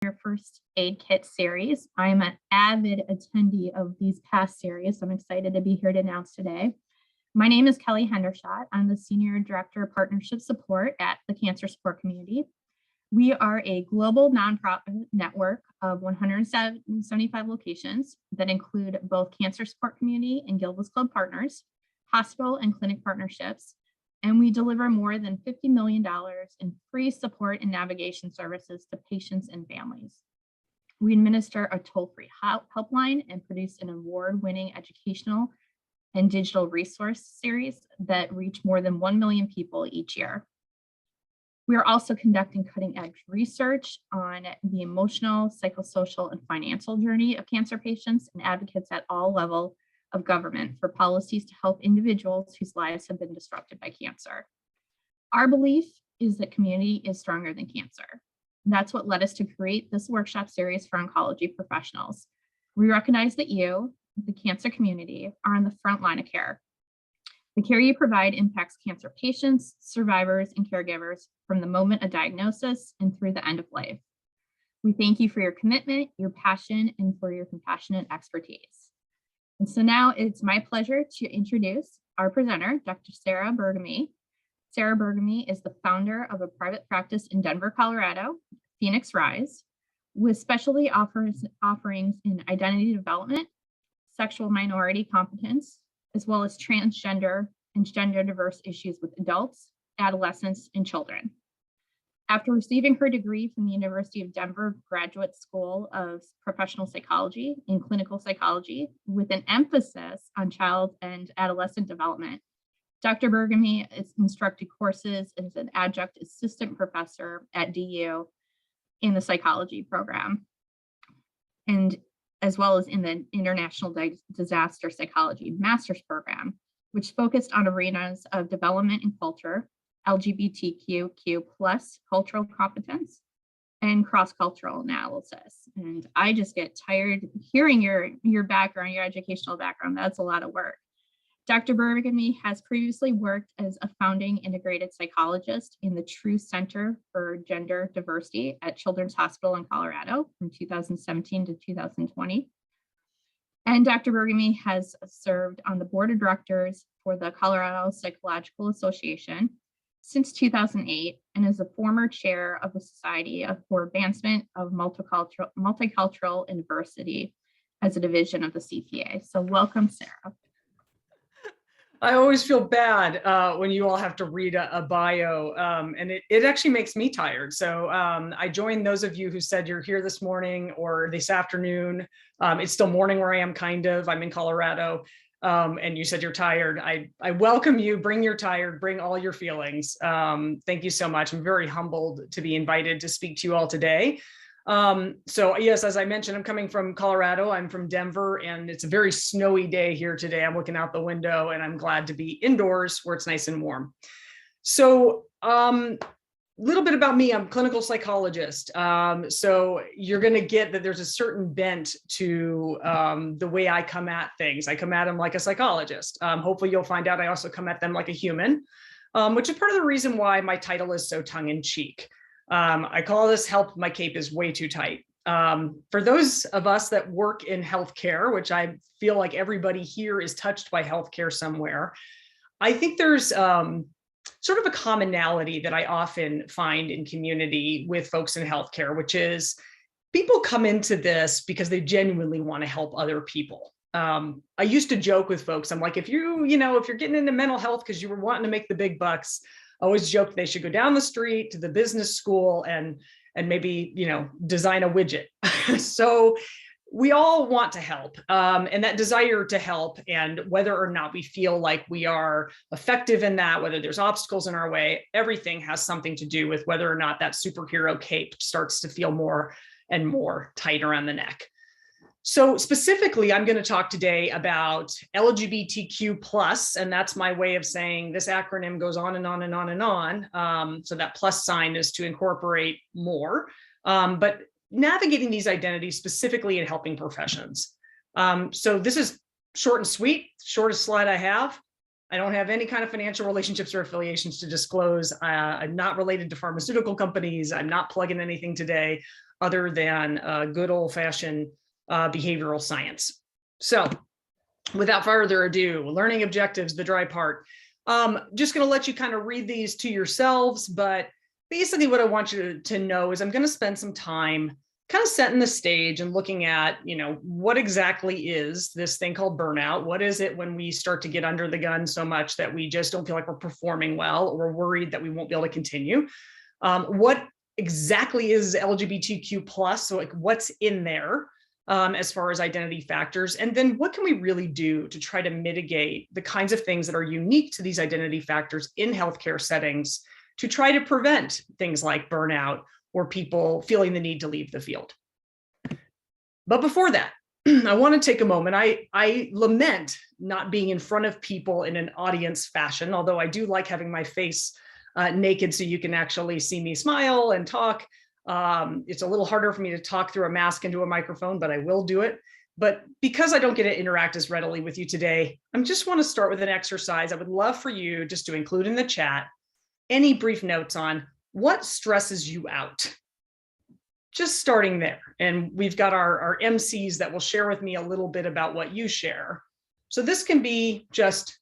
Your first aid kit series. I'm an avid attendee of these past series. I'm excited to be here to announce today. My name is Kelly Hendershot. I'm the Senior Director of Partnership Support at the Cancer Support Community. We are a global nonprofit network of 175 locations that include both Cancer Support Community and Gilda's Club partners, hospital and clinic partnerships, and we deliver more than $50 million in free support and navigation services to patients and families. We administer a toll-free helpline and produce an award-winning educational and digital resource series that reach more than 1 million people each year. We are also conducting cutting-edge research on the emotional, psychosocial, and financial journey of cancer patients and advocates at all levels of government for policies to help individuals whose lives have been disrupted by cancer. Our belief is that community is stronger than cancer. And that's what led us to create this workshop series for oncology professionals. We recognize that you, the cancer community, are on the front line of care. The care you provide impacts cancer patients, survivors, and caregivers from the moment of diagnosis and through the end of life. We thank you for your commitment, your passion, and for your compassionate expertise. And so now it's my pleasure to introduce our presenter, Dr. Sarah Burgamy. Sarah Burgamy is the founder of a private practice in Denver, Colorado, Phoenix Rise, with specialty offerings in identity development, sexual minority competence, as well as transgender and gender diverse issues with adults, adolescents, and children. After receiving her degree from the University of Denver Graduate School of Professional Psychology in clinical psychology with an emphasis on child and adolescent development, Dr. Burgamy has instructed courses as an adjunct assistant professor at DU in the psychology program, and as well as in the International Disaster Psychology Master's Program, which focused on arenas of development and culture, LGBTQ plus cultural competence, and cross-cultural analysis. And I just get tired hearing your background, your educational background. That's a lot of work. Dr. Burgamy has previously worked as a founding integrated psychologist in the True Center for Gender Diversity at Children's Hospital in Colorado from 2017 to 2020. And Dr. Burgamy has served on the board of directors for the Colorado Psychological Association since 2008 and is a former chair of the Society for Advancement of Multicultural and Diversity as a division of the CPA. So welcome, Sarah. I always feel bad when you all have to read a bio, and it actually makes me tired. So I join those of you who said you're here this morning or this afternoon. It's still morning where I am, kind of. I'm in Colorado, and you said you're tired. I welcome you. Bring your tired. Bring all your feelings. Thank you so much. I'm very humbled to be invited to speak to you all today. So yes, as I mentioned, I'm coming from Colorado. I'm from Denver, and it's a very snowy day here today. I'm looking out the window and I'm glad to be indoors where it's nice and warm. So a little bit about me. I'm a clinical psychologist. So you're going to get that there's a certain bent to the way I come at things. I come at them like a psychologist. Hopefully you'll find out I also come at them like a human, which is part of the reason why my title is so tongue-in-cheek. I call this help, my cape is way too tight. For those of us that work in healthcare, which I feel like everybody here is touched by healthcare somewhere, I think there's sort of a commonality that I often find in community with folks in healthcare, which is people come into this because they genuinely want to help other people. I used to joke with folks, I'm like, if you're getting into mental health because you were wanting to make the big bucks, I always joke they should go down the street to the business school and maybe, design a widget. So we all want to help, and that desire to help, and whether or not we feel like we are effective in that, whether there's obstacles in our way, everything has something to do with whether or not that superhero cape starts to feel more and more tight around the neck. So specifically, I'm going to talk today about LGBTQ plus, and that's my way of saying this acronym goes on and on and on and on. So that plus sign is to incorporate more, but navigating these identities specifically in helping professions. So this is short and sweet, shortest slide I have. I don't have any kind of financial relationships or affiliations to disclose. I'm not related to pharmaceutical companies. I'm not plugging anything today. other than good old-fashioned behavioral science. So without further ado, learning objectives, the dry part. Just going to let you kind of read these to yourselves, but basically what I want you to know is I'm going to spend some time kind of setting the stage and looking at, what exactly is this thing called burnout? What is it when we start to get under the gun so much that we just don't feel like we're performing well, or we're worried that we won't be able to continue? What exactly is LGBTQ plus? So like what's in there as far as identity factors? And then what can we really do to try to mitigate the kinds of things that are unique to these identity factors in healthcare settings to try to prevent things like burnout or people feeling the need to leave the field? But before that, I want to take a moment. I lament not being in front of people in an audience fashion, although I do like having my face naked so you can actually see me smile and talk. It's a little harder for me to talk through a mask into a microphone, but I will do it. But because I don't get to interact as readily with you today, I just want to start with an exercise. I would love for you just to include in the chat any brief notes on what stresses you out. Just starting there. And we've got our MCs that will share with me a little bit about what you share. So this can be just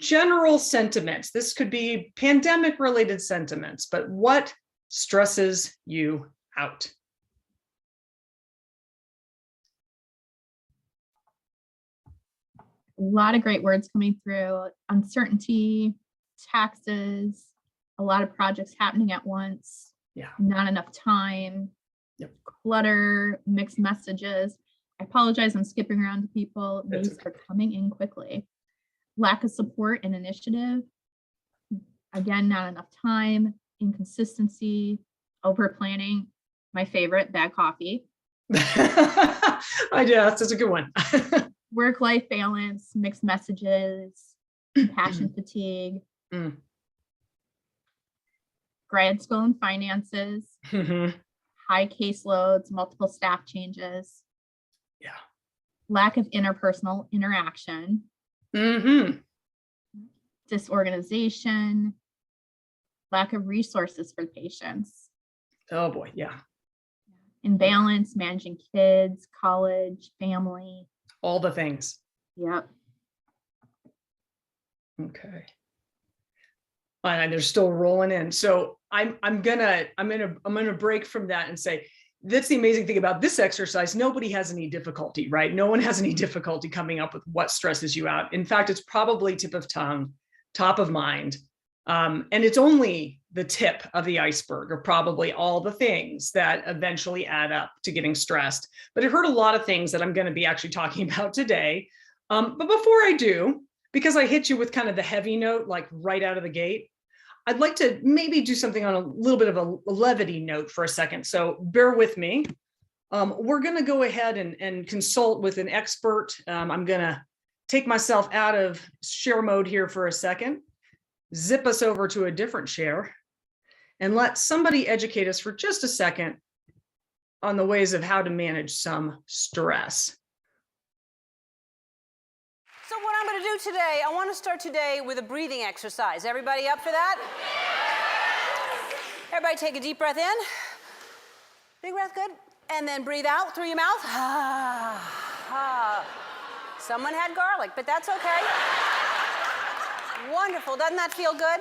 general sentiments. This could be pandemic related sentiments, but what stresses you out? A lot of great words coming through: uncertainty, taxes, a lot of projects happening at once, not enough time, clutter, mixed messages. I apologize, I'm skipping around to people. These are coming in quickly. Lack of support and initiative. Again, not enough time, inconsistency, over planning. My favorite, bad coffee. That's a good one. Work-life balance, mixed messages, compassion fatigue. Grad school and finances, high caseloads, multiple staff changes, lack of interpersonal interaction, disorganization, lack of resources for patients. Oh boy, Imbalance, managing kids, college, family. All the things. Yep. Okay. And they're still rolling in. So I'm gonna break from that and say, that's the amazing thing about this exercise. Nobody has any difficulty, right? No one has any difficulty coming up with what stresses you out. In fact, it's probably tip of tongue, top of mind. And it's only the tip of the iceberg of probably all the things that eventually add up to getting stressed. But I heard a lot of things that I'm going to be actually talking about today. But before I do, because I hit you with kind of the heavy note, like right out of the gate, I'd like to maybe do something on a little bit of a levity note for a second. So bear with me. We're going to go ahead and consult with an expert. I'm going to take myself out of share mode here for a second, zip us over to a different share, and let somebody educate us for just a second on the ways of how to manage some stress. So what I'm going to do today, I want to start today with a breathing exercise. Everybody up for that? Everybody take a deep breath in. Big breath, good. And then breathe out through your mouth. Someone had garlic, but that's okay. Wonderful. Doesn't that feel good?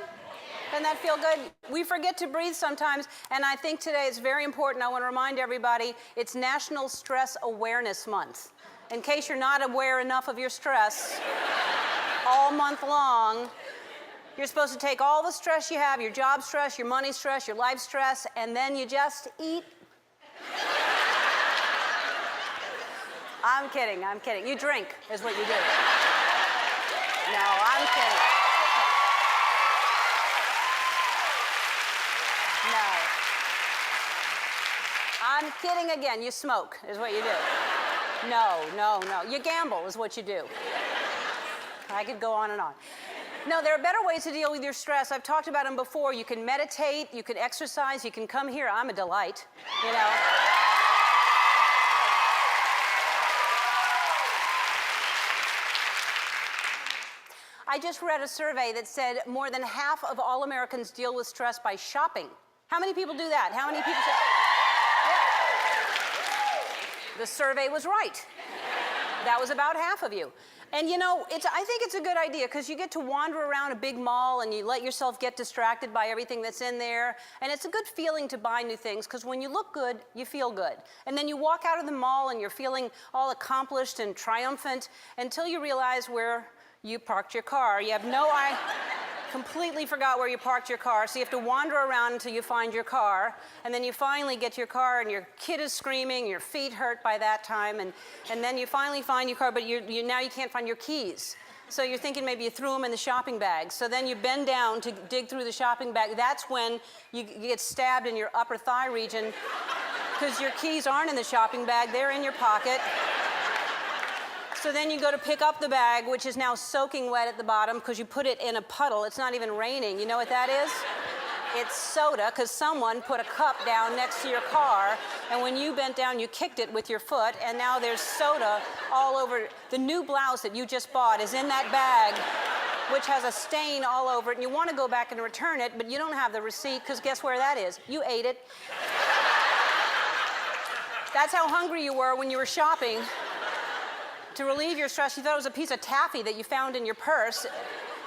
Doesn't that feel good? We forget to breathe sometimes, and I think today is very important. I want to remind everybody it's National Stress Awareness Month. In case you're not aware enough of your stress, all month long, you're supposed to take all the stress you have, your job stress, your money stress, your life stress, and then you just eat. I'm kidding, I'm kidding. You drink is what you do. No, I'm kidding. No. I'm kidding again. You smoke is what you do. No. You gamble is what you do. I could go on and on. No, there are better ways to deal with your stress. I've talked about them before. You can meditate, you can exercise, you can come here. I'm a delight, you know. I just read a survey that said more than half of all Americans deal with stress by shopping. How many people do that? How many people say, yeah. The survey was right. That was about half of you. And you know, I think it's a good idea because you get to wander around a big mall and you let yourself get distracted by everything that's in there. And it's a good feeling to buy new things because when you look good, you feel good. And then you walk out of the mall and you're feeling all accomplished and triumphant until you realize where you parked your car. You have completely forgot where you parked your car, so you have to wander around until you find your car, and then you finally get your car and your kid is screaming, your feet hurt by that time, and then you finally find your car, but now you can't find your keys. So you're thinking maybe you threw them in the shopping bag. So then you bend down to dig through the shopping bag. That's when you get stabbed in your upper thigh region because your keys aren't in the shopping bag, they're in your pocket. So then you go to pick up the bag, which is now soaking wet at the bottom because you put it in a puddle. It's not even raining. You know what that is? It's soda because someone put a cup down next to your car, and when you bent down, you kicked it with your foot, and now there's soda all over. The new blouse that you just bought is in that bag, which has a stain all over it, and you want to go back and return it, but you don't have the receipt because guess where that is? You ate it. That's how hungry you were when you were shopping. To relieve your stress, you thought it was a piece of taffy that you found in your purse.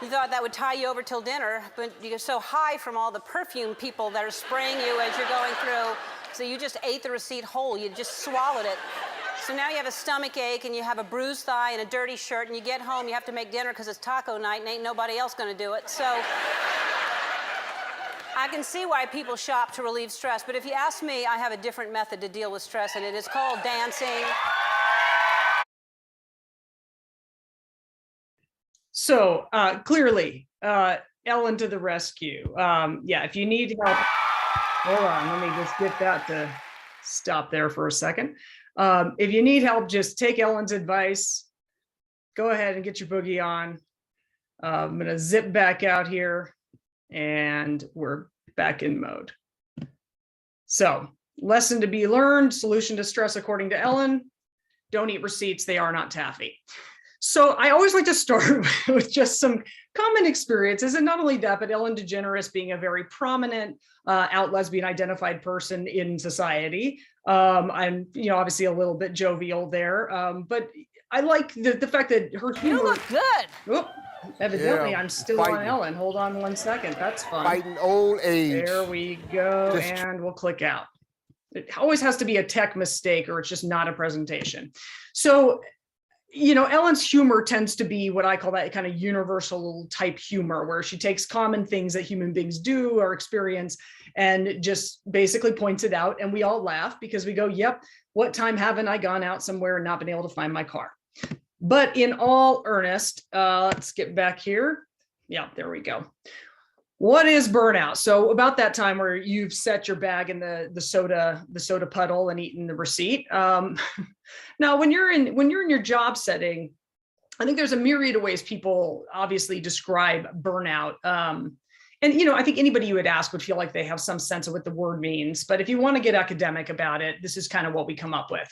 You thought that would tie you over till dinner, but you're so high from all the perfume people that are spraying you as you're going through, so you just ate the receipt whole. You just swallowed it. So now you have a stomach ache and you have a bruised thigh and a dirty shirt, and you get home, you have to make dinner because it's taco night and ain't nobody else going to do it. So I can see why people shop to relieve stress, but if you ask me, I have a different method to deal with stress, and it is called dancing. So clearly, Ellen to the rescue. Yeah, if you need help, hold on, let me just get that to stop there for a second. If you need help, just take Ellen's advice. Go ahead and get your boogie on. I'm going to zip back out here and we're back in mode. So, lesson to be learned, solution to stress according to Ellen: don't eat receipts, they are not taffy. So I always like to start with just some common experiences, and not only that, but Ellen DeGeneres being a very prominent out lesbian identified person in society. I'm, obviously a little bit jovial there, but I like the fact that her humor. You look good. Oh, evidently, Yeah, I'm still fighting. on Ellen. Hold on 1 second. That's fine. Fighting old age. There we go, and we'll click out. It always has to be a tech mistake, or it's just not a presentation. So, Ellen's humor tends to be what I call that kind of universal type humor, where she takes common things that human beings do or experience and just basically points it out. And we all laugh because we go, yep, what time haven't I gone out somewhere and not been able to find my car? But in all earnest, let's get back here. Yeah, there we go. What is burnout? So about that time where you've set your bag in the soda puddle and eaten the receipt. Now, when you're in your job setting, I think there's a myriad of ways people obviously describe burnout. And I think anybody you would ask would feel like they have some sense of what the word means. But if you want to get academic about it, this is kind of what we come up with.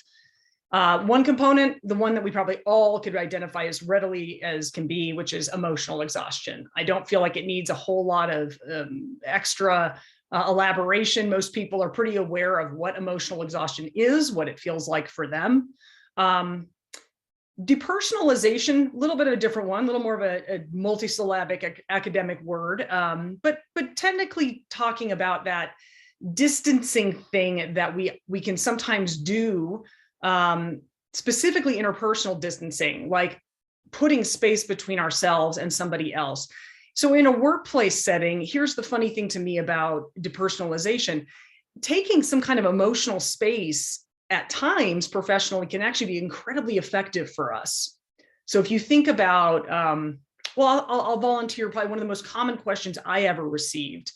One component, the one that we probably all could identify as readily as can be, which is emotional exhaustion. I don't feel like it needs a whole lot of extra elaboration. Most people are pretty aware of what emotional exhaustion is, what it feels like for them. Depersonalization, a little bit of a different one, a little more of a multisyllabic academic word, but technically talking about that distancing thing that we can sometimes do. Specifically interpersonal distancing, like putting space between ourselves and somebody else. So in a workplace setting, here's the funny thing to me about depersonalization: taking some kind of emotional space at times professionally can actually be incredibly effective for us. So if you think about, I'll volunteer. Probably one of the most common questions I ever received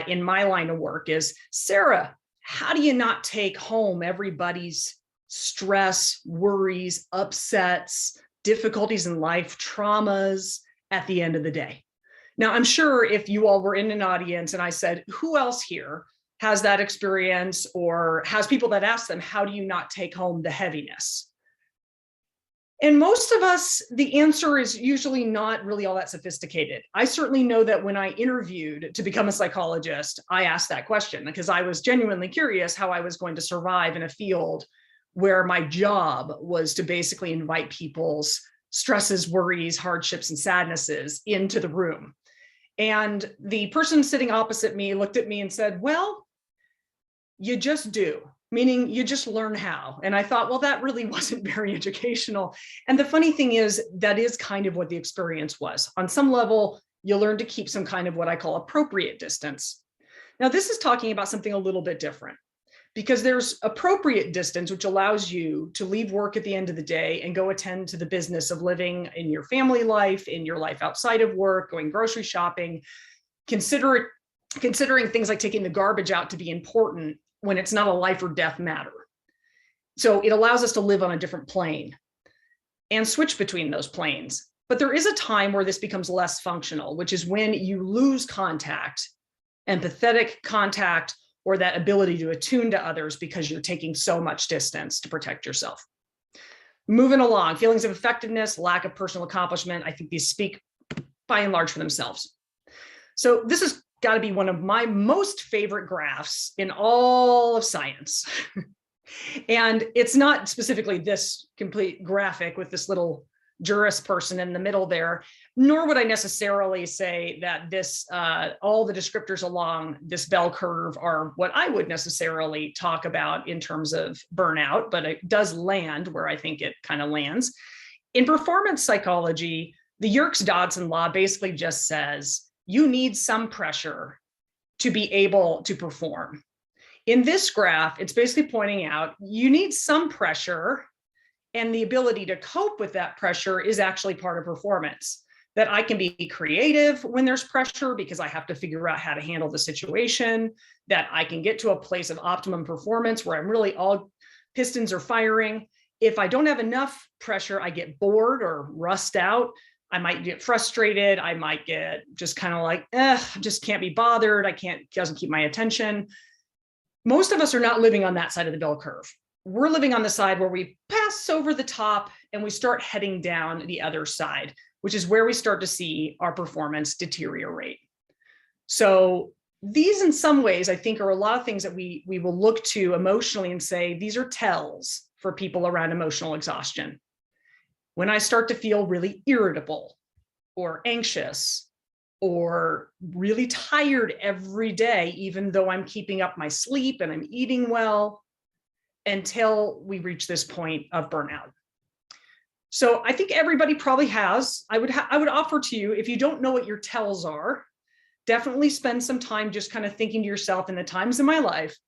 in my line of work is, Sarah, how do you not take home everybody's stress, worries, upsets, difficulties in life, traumas at the end of the day? Now, I'm sure if you all were in an audience and I said, who else here has that experience or has people that ask them, how do you not take home the heaviness? And most of us, the answer is usually not really all that sophisticated. I certainly know that when I interviewed to become a psychologist, I asked that question because I was genuinely curious how I was going to survive in a field where my job was to basically invite people's stresses, worries, hardships, and sadnesses into the room. And the person sitting opposite me looked at me and said, well, you just do, meaning you just learn how. And I thought, well, that really wasn't very educational. And the funny thing is, that is kind of what the experience was. On some level, you learn to keep some kind of what I call appropriate distance. Now, this is talking about something a little bit different, because there's appropriate distance, which allows you to leave work at the end of the day and go attend to the business of living in your family life, in your life outside of work, going grocery shopping, considering things like taking the garbage out to be important when it's not a life or death matter. So it allows us to live on a different plane and switch between those planes. But there is a time where this becomes less functional, which is when you lose contact, empathetic contact, or that ability to attune to others because you're taking so much distance to protect yourself. Moving along, feelings of effectiveness, lack of personal accomplishment, I think these speak by and large for themselves. So this has got to be one of my most favorite graphs in all of science. And it's not specifically this complete graphic with this little juris person in the middle there, nor would I necessarily say that this, all the descriptors along this bell curve are what I would necessarily talk about in terms of burnout, but it does land where I think it kind of lands. In performance psychology, the Yerkes-Dodson law basically just says you need some pressure to be able to perform. In this graph, it's basically pointing out you need some pressure, and the ability to cope with that pressure is actually part of performance. That I can be creative when there's pressure because I have to figure out how to handle the situation, that I can get to a place of optimum performance where I'm really all pistons are firing. If I don't have enough pressure, I get bored or rust out. I might get frustrated. I might get just kind of like, just can't be bothered. Doesn't keep my attention. Most of us are not living on that side of the bell curve. We're living on the side where we pass over the top and we start heading down the other side, which is where we start to see our performance deteriorate. So these, in some ways, I think are a lot of things that we will look to emotionally and say, these are tells for people around emotional exhaustion. When I start to feel really irritable or anxious or really tired every day, even though I'm keeping up my sleep and I'm eating well, until we reach this point of burnout. So I think everybody probably has. I would offer to you, if you don't know what your tells are, definitely spend some time just kind of thinking to yourself, in the times in my life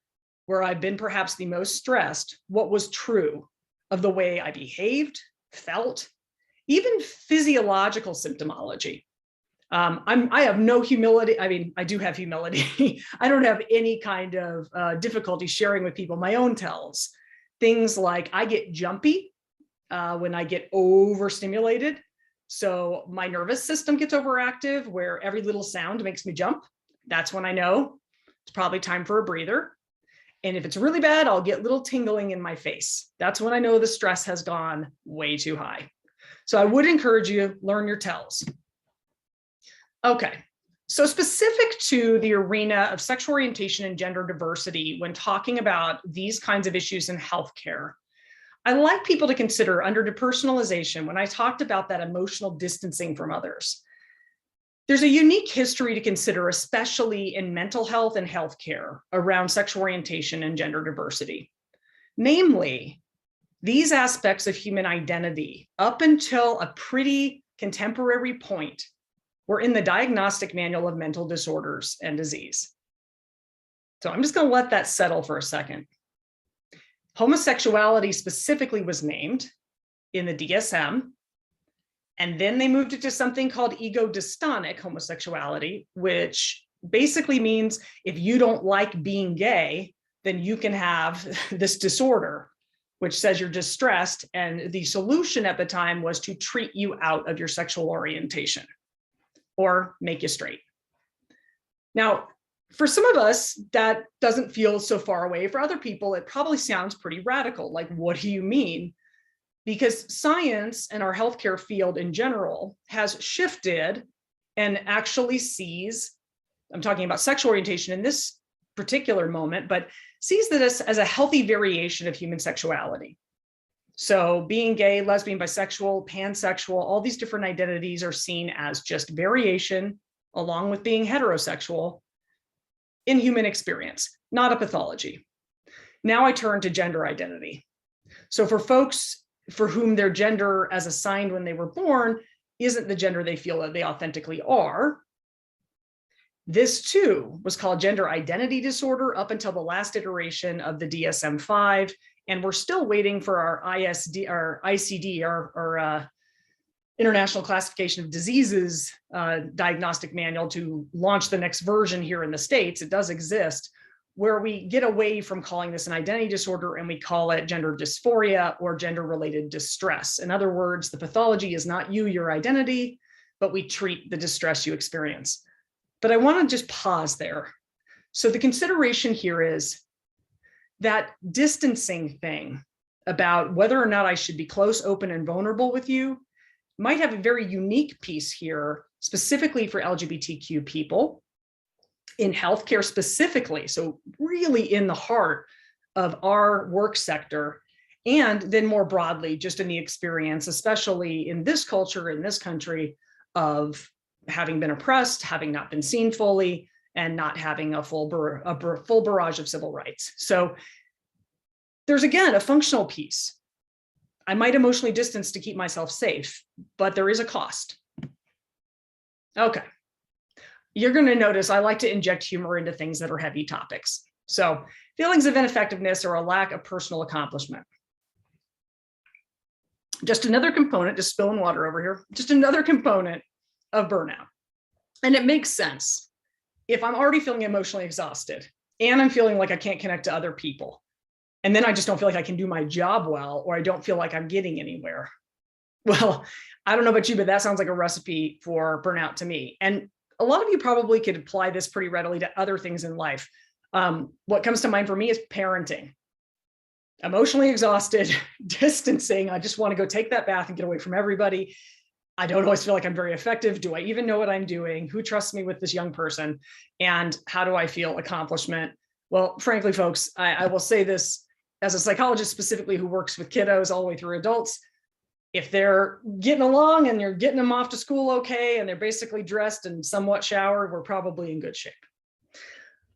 where I've been perhaps the most stressed, what was true of the way I behaved, felt, even physiological symptomology. I have no humility. I mean, I do have humility. I don't have any kind of difficulty sharing with people my own tells. Things like I get jumpy when I get overstimulated. So my nervous system gets overactive where every little sound makes me jump. That's when I know it's probably time for a breather. And if it's really bad, I'll get little tingling in my face. That's when I know the stress has gone way too high. So I would encourage you to learn your tells. Okay, so specific to the arena of sexual orientation and gender diversity, when talking about these kinds of issues in healthcare, I like people to consider under depersonalization, when I talked about that emotional distancing from others, there's a unique history to consider, especially in mental health and healthcare around sexual orientation and gender diversity. Namely, these aspects of human identity, up until a pretty contemporary point, were in the diagnostic manual of mental disorders and disease. So I'm just going to let that settle for a second. Homosexuality specifically was named in the DSM, and then they moved it to something called ego-dystonic homosexuality, which basically means if you don't like being gay, then you can have this disorder, which says you're distressed, and the solution at the time was to treat you out of your sexual orientation or make you straight. Now, for some of us, that doesn't feel so far away. For other people, it probably sounds pretty radical. Like, what do you mean? Because science and our healthcare field in general has shifted and actually sees, I'm talking about sexual orientation in this particular moment, but sees this as a healthy variation of human sexuality. So being gay, lesbian, bisexual, pansexual, all these different identities are seen as just variation along with being heterosexual in human experience, not a pathology. Now I turn to gender identity. So for folks for whom their gender as assigned when they were born isn't the gender they feel that they authentically are, this too was called gender identity disorder up until the last iteration of the DSM-5. And we're still waiting for our ICD, our International Classification of Diseases diagnostic manual to launch the next version here in the States. It does exist, where we get away from calling this an identity disorder and we call it gender dysphoria or gender-related distress. In other words, the pathology is not you, your identity, but we treat the distress you experience. But I want to just pause there. So the consideration here is that distancing thing about whether or not I should be close, open, and vulnerable with you might have a very unique piece here, specifically for LGBTQ people in healthcare specifically. So really in the heart of our work sector, and then more broadly, just in the experience, especially in this culture, in this country, of having been oppressed, having not been seen fully, and not having a full barrage of civil rights. So there's, again, a functional piece. I might emotionally distance to keep myself safe, but there is a cost. Okay. You're going to notice I like to inject humor into things that are heavy topics. So feelings of ineffectiveness or a lack of personal accomplishment. Just another component, just spilling water over here, just another component of burnout. And it makes sense. If I'm already feeling emotionally exhausted and I'm feeling like I can't connect to other people, and then I just don't feel like I can do my job well, or I don't feel like I'm getting anywhere. Well, I don't know about you, but that sounds like a recipe for burnout to me. And a lot of you probably could apply this pretty readily to other things in life. What comes to mind for me is parenting. Emotionally exhausted, distancing. I just want to go take that bath and get away from everybody. I don't always feel like I'm very effective. Do I even know what I'm doing? Who trusts me with this young person? And how do I feel accomplishment? Well, frankly, folks, I will say this as a psychologist specifically who works with kiddos all the way through adults. If they're getting along and you're getting them off to school okay, and they're basically dressed and somewhat showered, we're probably in good shape.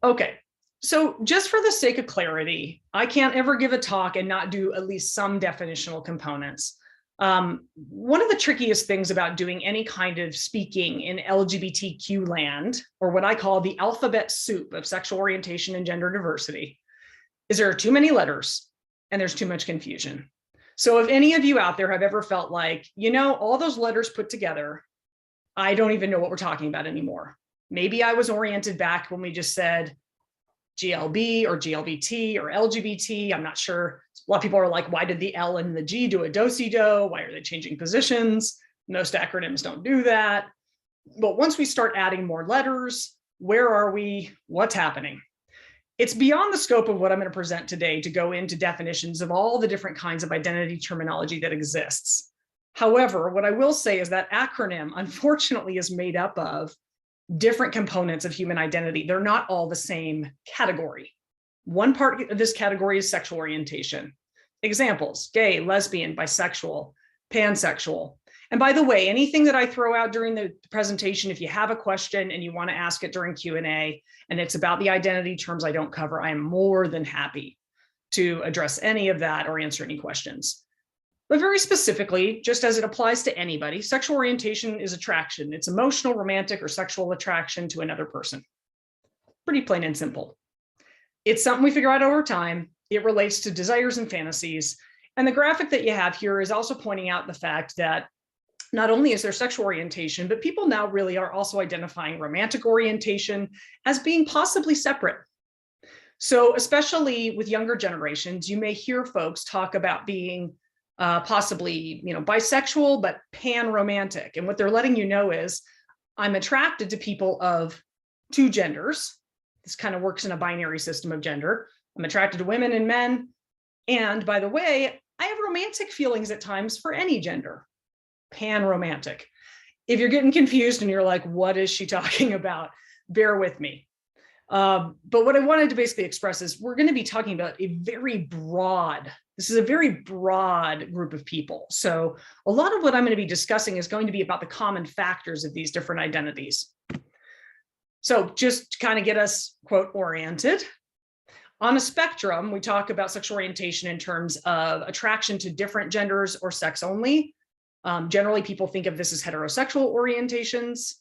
Okay, so just for the sake of clarity, I can't ever give a talk and not do at least some definitional components. One of the trickiest things about doing any kind of speaking in LGBTQ land, or what I call the alphabet soup of sexual orientation and gender diversity, is there are too many letters and there's too much confusion. So if any of you out there have ever felt like, all those letters put together, I don't even know what we're talking about anymore. Maybe I was oriented back when we just said GLB or GLBT or LGBT. I'm not sure. A lot of people are like, why did the L and the G do a do-si-do? Why are they changing positions? Most acronyms don't do that. But once we start adding more letters, where are we? What's happening? It's beyond the scope of what I'm going to present today to go into definitions of all the different kinds of identity terminology that exists. However, what I will say is that acronym, unfortunately, is made up of different components of human identity. They're not all the same category. One part of this category is sexual orientation. Examples: gay, lesbian, bisexual, pansexual. And by the way, anything that I throw out during the presentation, if you have a question and you want to ask it during Q&A, and it's about the identity terms I don't cover, I am more than happy to address any of that or answer any questions. But very specifically, just as it applies to anybody, sexual orientation is attraction. It's emotional, romantic, or sexual attraction to another person. Pretty plain and simple. It's something we figure out over time. It relates to desires and fantasies. And the graphic that you have here is also pointing out the fact that not only is there sexual orientation, but people now really are also identifying romantic orientation as being possibly separate. So especially with younger generations, you may hear folks talk about being possibly, bisexual, but pan-romantic. And what they're letting you know is, I'm attracted to people of two genders. This kind of works in a binary system of gender. I'm attracted to women and men. And by the way, I have romantic feelings at times for any gender. Pan-romantic. If you're getting confused and you're like, what is she talking about? Bear with me. But what I wanted to basically express is we're going to be talking about this is a very broad group of people. So a lot of what I'm going to be discussing is going to be about the common factors of these different identities. So just to kind of get us, quote, oriented. On a spectrum, we talk about sexual orientation in terms of attraction to different genders or sex only. Generally, people think of this as heterosexual orientations,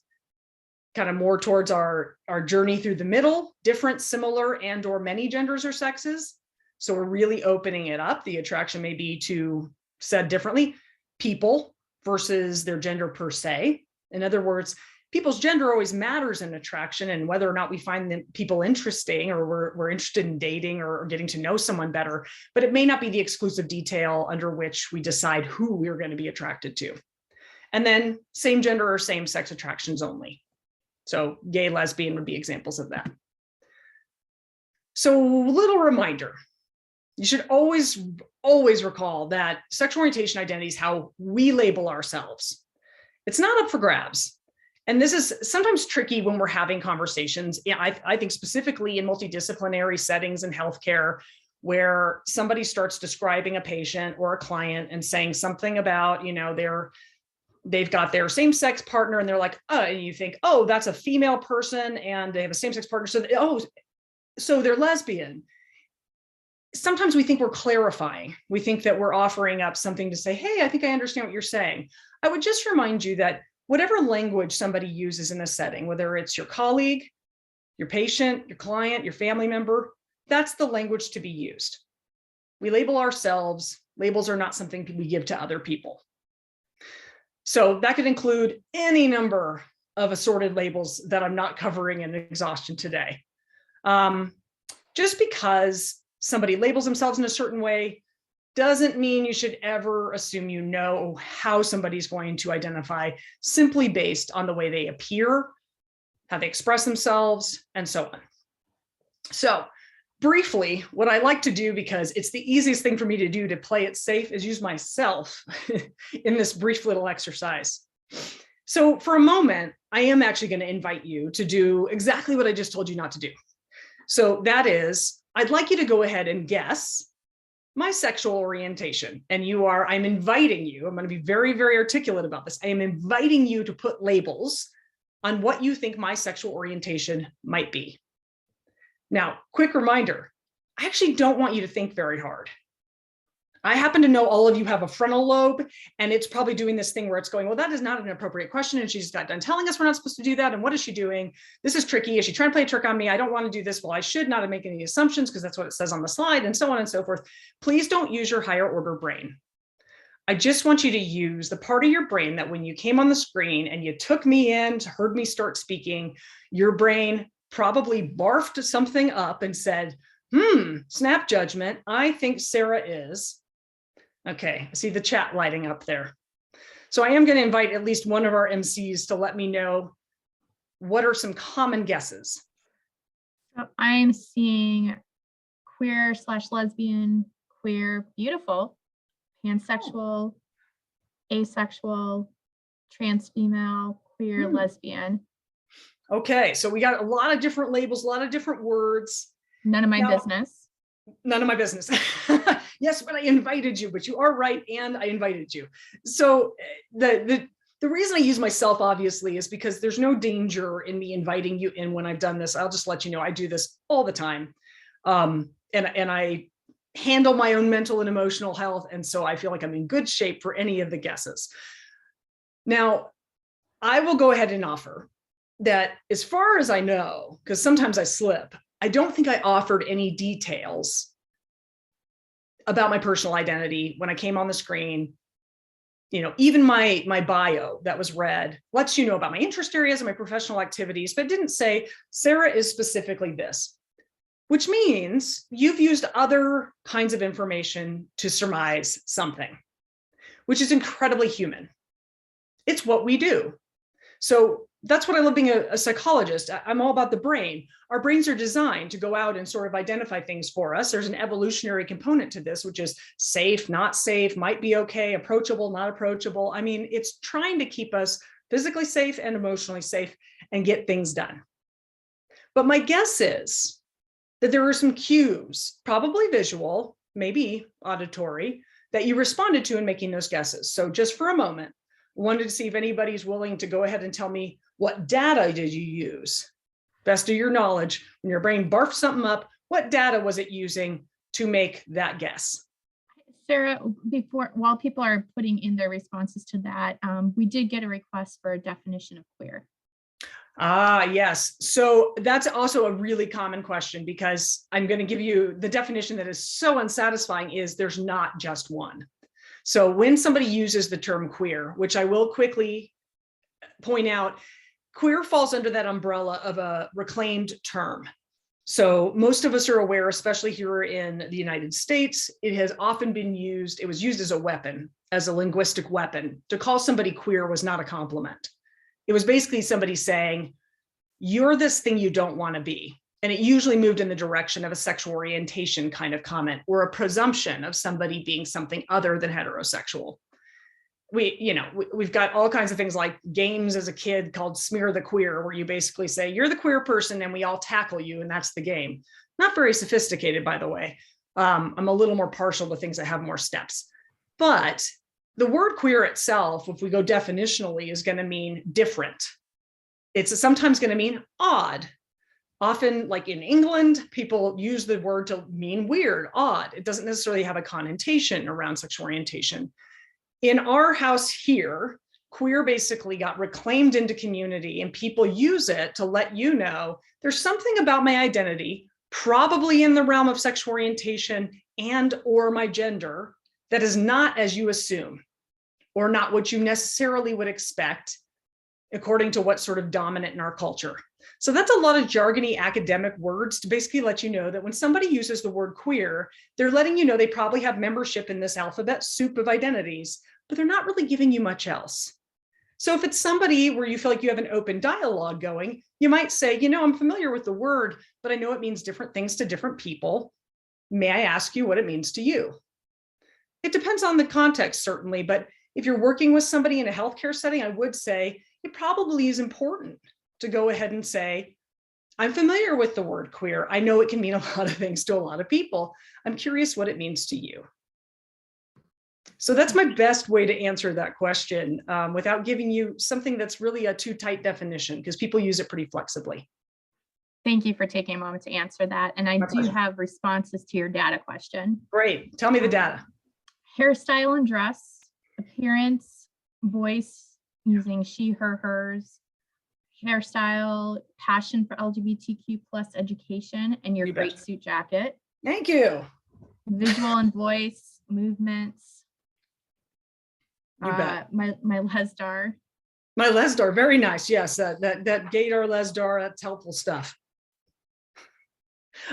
kind of more towards our journey through the middle, different, similar, and or many genders or sexes. So we're really opening it up. The attraction may be to, said differently, people versus their gender per se. In other words, people's gender always matters in attraction, and whether or not we find people interesting or we're interested in dating or getting to know someone better, but it may not be the exclusive detail under which we decide who we're going to be attracted to. And then same gender or same sex attractions only. So gay, lesbian would be examples of that. So little reminder, you should always recall that sexual orientation identity is how we label ourselves. It's not up for grabs. And this is sometimes tricky when we're having conversations. I think specifically in multidisciplinary settings in healthcare, where somebody starts describing a patient or a client and saying something about, they've got their same-sex partner, and they're like, oh, and you think, oh, that's a female person and they have a same-sex partner. So they're lesbian. Sometimes we think we're clarifying. We think that we're offering up something to say, hey, I think I understand what you're saying. I would just remind you that whatever language somebody uses in a setting, whether it's your colleague, your patient, your client, your family member, that's the language to be used. We label ourselves. Labels are not something we give to other people. So that could include any number of assorted labels that I'm not covering in exhaustion today. Just because somebody labels themselves in a certain way doesn't mean you should ever assume you know how somebody's going to identify simply based on the way they appear, how they express themselves, and so on. So briefly, what I like to do, because it's the easiest thing for me to do to play it safe, is use myself in this brief little exercise. So for a moment, I am actually going to invite you to do exactly what I just told you not to do. So that is, I'd like you to go ahead and guess my sexual orientation. And I'm inviting you, I'm going to be very, very articulate about this. I am inviting you to put labels on what you think my sexual orientation might be. Now, quick reminder, I actually don't want you to think very hard. I happen to know all of you have a frontal lobe, and it's probably doing this thing where it's going, well, that is not an appropriate question. And she's got done telling us we're not supposed to do that. And what is she doing? This is tricky. Is she trying to play a trick on me? I don't want to do this. Well, I should not make any assumptions because that's what it says on the slide, and so on and so forth. Please don't use your higher order brain. I just want you to use the part of your brain that when you came on the screen and you took me in, heard me start speaking, your brain probably barfed something up and said, snap judgment. I think Sarah is. Okay, I see the chat lighting up there. So I am going to invite at least one of our MCs to let me know what are some common guesses. So I'm seeing queer/lesbian, queer, beautiful, pansexual, asexual, trans female, queer, lesbian. Okay, so we got a lot of different labels, a lot of different words. None of my business. None of my business. Yes, but I invited you, but you are right, and I invited you. So the reason I use myself, obviously, is because there's no danger in me inviting you in when I've done this. I'll just let you know I do this all the time. And I handle my own mental and emotional health, and so I feel like I'm in good shape for any of the guesses. Now, I will go ahead and offer that as far as I know, because sometimes I slip, I don't think I offered any details about my personal identity when I came on the screen. Even my bio that was read lets you know about my interest areas and my professional activities, but it didn't say Sarah is specifically this, which means you've used other kinds of information to surmise something, which is incredibly human. It's what we do. So that's what I love being a psychologist. I'm all about the brain. Our brains are designed to go out and sort of identify things for us. There's an evolutionary component to this, which is safe, not safe, might be okay, approachable, not approachable. I mean, it's trying to keep us physically safe and emotionally safe and get things done. But my guess is that there are some cues, probably visual, maybe auditory, that you responded to in making those guesses. So just for a moment, wanted to see if anybody's willing to go ahead and tell me, what data did you use? Best of your knowledge, when your brain barfed something up, what data was it using to make that guess? Sarah, while people are putting in their responses to that, we did get a request for a definition of queer. Ah, yes. So that's also a really common question, because I'm going to give you the definition that is so unsatisfying is there's not just one. So when somebody uses the term queer, which I will quickly point out, queer falls under that umbrella of a reclaimed term. So most of us are aware, especially here in the United States, it has often been used, it was used as a weapon, as a linguistic weapon. To call somebody queer was not a compliment. It was basically somebody saying, you're this thing you don't want to be. And it usually moved in the direction of a sexual orientation kind of comment, or a presumption of somebody being something other than heterosexual. We've got all kinds of things like games as a kid called Smear the Queer, where you basically say, you're the queer person and we all tackle you, and that's the game. Not very sophisticated, by the way. I'm a little more partial to things that have more steps. But the word queer itself, if we go definitionally, is going to mean different. It's sometimes going to mean odd. Often, like in England, people use the word to mean weird, odd. It doesn't necessarily have a connotation around sexual orientation. In our house here, queer basically got reclaimed into community, and people use it to let you know there's something about my identity, probably in the realm of sexual orientation and or my gender, that is not as you assume, or not what you necessarily would expect according to what's sort of dominant in our culture. So that's a lot of jargony academic words to basically let you know that when somebody uses the word queer, they're letting you know they probably have membership in this alphabet soup of identities, but they're not really giving you much else. So if it's somebody where you feel like you have an open dialogue going, you might say, I'm familiar with the word, but I know it means different things to different people. May I ask you what it means to you? It depends on the context, certainly, but if you're working with somebody in a healthcare setting, I would say it probably is important to go ahead and say, I'm familiar with the word queer. I know it can mean a lot of things to a lot of people. I'm curious what it means to you. So that's my best way to answer that question without giving you something that's really a too tight definition, because people use it pretty flexibly. Thank you for taking a moment to answer that. And I do have responses to your data question. Great. Tell me the data. Hairstyle and dress, appearance, voice, using she, her, hers, hairstyle, passion for LGBTQ plus education, and your great suit jacket. Thank you. Visual and voice, movements. You bet. My LESDAR. My LESDAR, very nice. Yes, that gaydar, LESDAR, that's helpful stuff.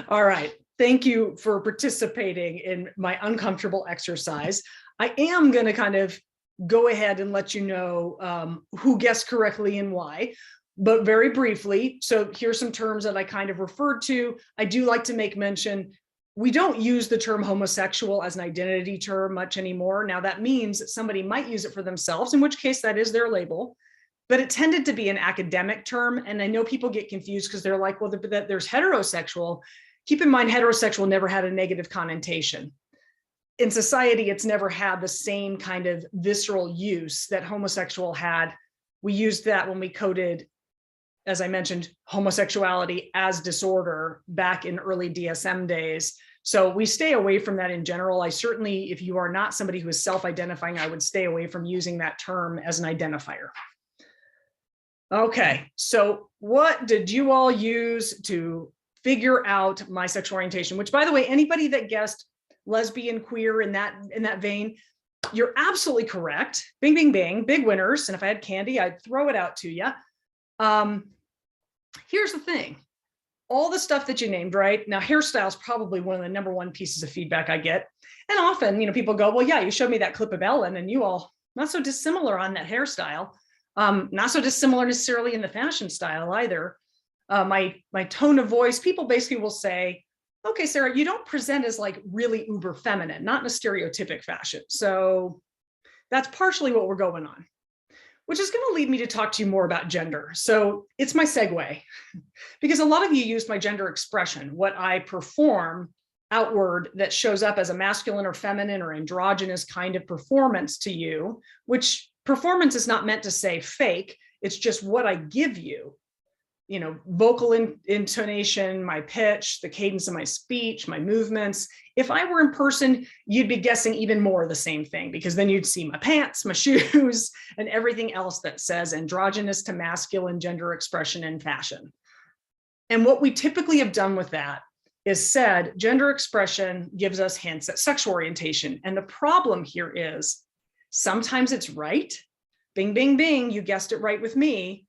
All right. Thank you for participating in my uncomfortable exercise. I am going to kind of go ahead and let you know who guessed correctly and why, but very briefly. So here's some terms that I kind of referred to. I do like to make mention, we don't use the term homosexual as an identity term much anymore. Now that means that somebody might use it for themselves, in which case that is their label, but it tended to be an academic term. And I know people get confused because they're like, well, there's heterosexual. Keep in mind, heterosexual never had a negative connotation. In society, it's never had the same kind of visceral use that homosexual had. We used that when we coded, as I mentioned, homosexuality as disorder back in early DSM days. So we stay away from that in general. I certainly, if you are not somebody who is self-identifying, I would stay away from using that term as an identifier. Okay, so what did you all use to figure out my sexual orientation? Which, by the way, anybody that guessed lesbian, queer in that vein, you're absolutely correct. Bing, bing, bing, big winners. And if I had candy, I'd throw it out to you. Here's the thing. All the stuff that you named, right? Now, hairstyle is probably one of the number one pieces of feedback I get. And often, people go, well, yeah, you showed me that clip of Ellen and you all not so dissimilar on that hairstyle. Not so dissimilar necessarily in the fashion style either. My tone of voice, people basically will say, okay, Sarah, you don't present as like really uber feminine, not in a stereotypic fashion. So that's partially what we're going on. which is going to lead me to talk to you more about gender. So it's my segue, because a lot of you used my gender expression, what I perform outward that shows up as a masculine or feminine or androgynous kind of performance to you, which performance is not meant to say fake. It's just what I give you, vocal intonation, my pitch, the cadence of my speech, my movements. If I were in person, you'd be guessing even more of the same thing, because then you'd see my pants, my shoes, and everything else that says androgynous to masculine gender expression and fashion. And what we typically have done with that is said gender expression gives us hints at sexual orientation. And the problem here is sometimes it's right. Bing, bing, bing, you guessed it right with me,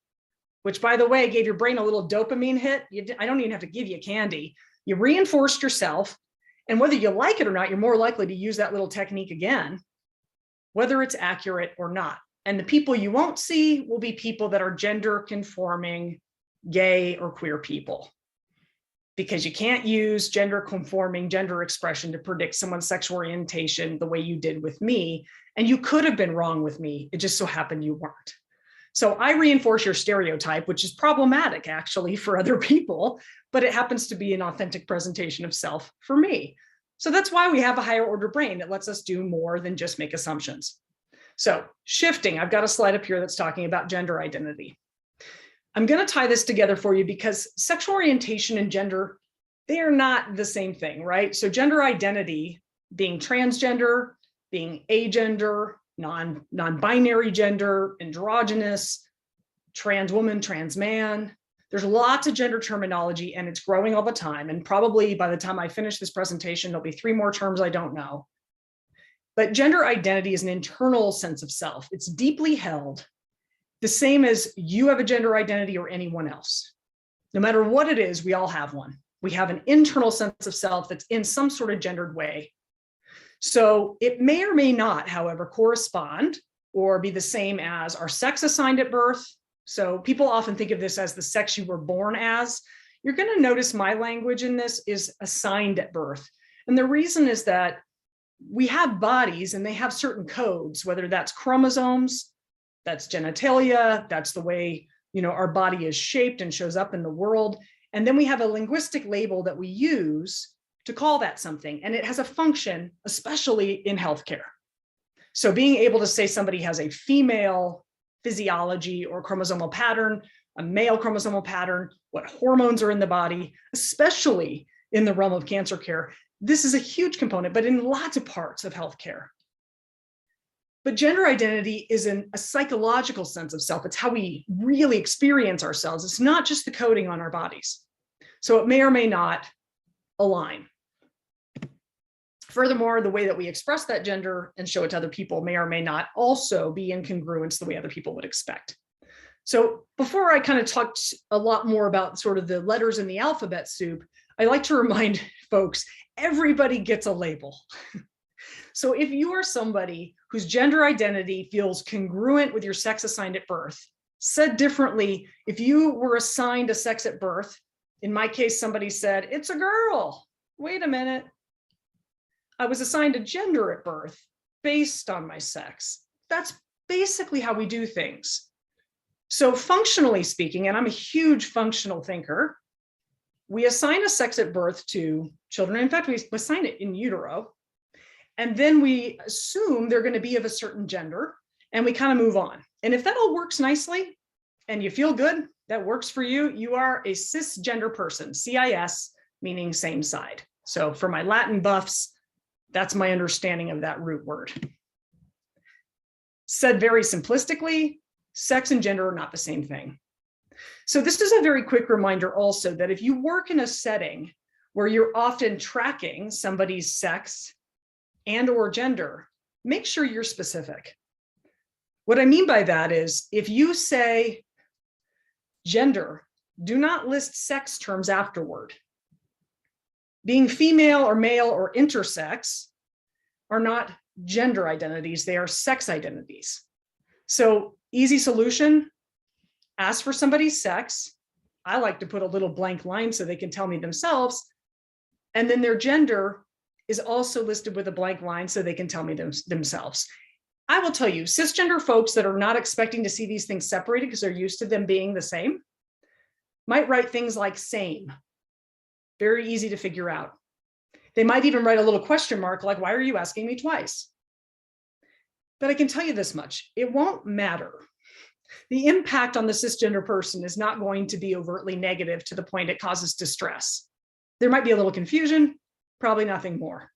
which, by the way, gave your brain a little dopamine hit. I don't even have to give you candy. You reinforced yourself. And whether you like it or not, you're more likely to use that little technique again, whether it's accurate or not. And the people you won't see will be people that are gender conforming, gay or queer people, because you can't use gender conforming gender expression to predict someone's sexual orientation the way you did with me. And you could have been wrong with me. It just so happened you weren't. So I reinforce your stereotype, which is problematic actually for other people, but it happens to be an authentic presentation of self for me. So that's why we have a higher order brain that lets us do more than just make assumptions. So shifting, I've got a slide up here that's talking about gender identity. I'm going to tie this together for you because sexual orientation and gender, they are not the same thing, right? So gender identity, being transgender, being agender, non-binary gender, androgynous, trans woman, trans man. There's lots of gender terminology and it's growing all the time. And probably by the time I finish this presentation, there'll be 3 more terms I don't know. But gender identity is an internal sense of self. It's deeply held, the same as you have a gender identity or anyone else. No matter what it is, we all have one. We have an internal sense of self that's in some sort of gendered way. So it may or may not, however, correspond or be the same as our sex assigned at birth. So people often think of this as the sex you were born as. You're going to notice my language in this is assigned at birth. And the reason is that we have bodies and they have certain codes, whether that's chromosomes, that's genitalia, that's the way, our body is shaped and shows up in the world. And then we have a linguistic label that we use to call that something. And it has a function, especially in healthcare. So being able to say somebody has a female physiology or chromosomal pattern, a male chromosomal pattern, what hormones are in the body, especially in the realm of cancer care. This is a huge component, but in lots of parts of healthcare. But gender identity is a psychological sense of self. It's how we really experience ourselves. It's not just the coding on our bodies. So it may or may not align. Furthermore, the way that we express that gender and show it to other people may or may not also be in congruence the way other people would expect. So before I kind of talked a lot more about sort of the letters in the alphabet soup, I like to remind folks, everybody gets a label. So if you are somebody whose gender identity feels congruent with your sex assigned at birth, said differently, if you were assigned a sex at birth, in my case, somebody said, it's a girl. Wait a minute. I was assigned a gender at birth based on my sex. That's basically how we do things. So functionally speaking, and I'm a huge functional thinker, we assign a sex at birth to children. In fact, we assign it in utero. And then we assume they're going to be of a certain gender and we kind of move on. And if that all works nicely and you feel good, that works for you, you are a cisgender person, CIS, meaning same side. So for my Latin buffs, that's my understanding of that root word. Said very simplistically, sex and gender are not the same thing. So this is a very quick reminder also that if you work in a setting where you're often tracking somebody's sex and or gender, make sure you're specific. What I mean by that is if you say gender, do not list sex terms afterward. Being female or male or intersex are not gender identities, they are sex identities. So easy solution, ask for somebody's sex. I like to put a little blank line so they can tell me themselves. And then their gender is also listed with a blank line so they can tell me themselves. I will tell you, cisgender folks that are not expecting to see these things separated because they're used to them being the same might write things like same. Very easy to figure out. They might even write a little question mark like, why are you asking me twice? But I can tell you this much, it won't matter. The impact on the cisgender person is not going to be overtly negative to the point it causes distress. There might be a little confusion, probably nothing more.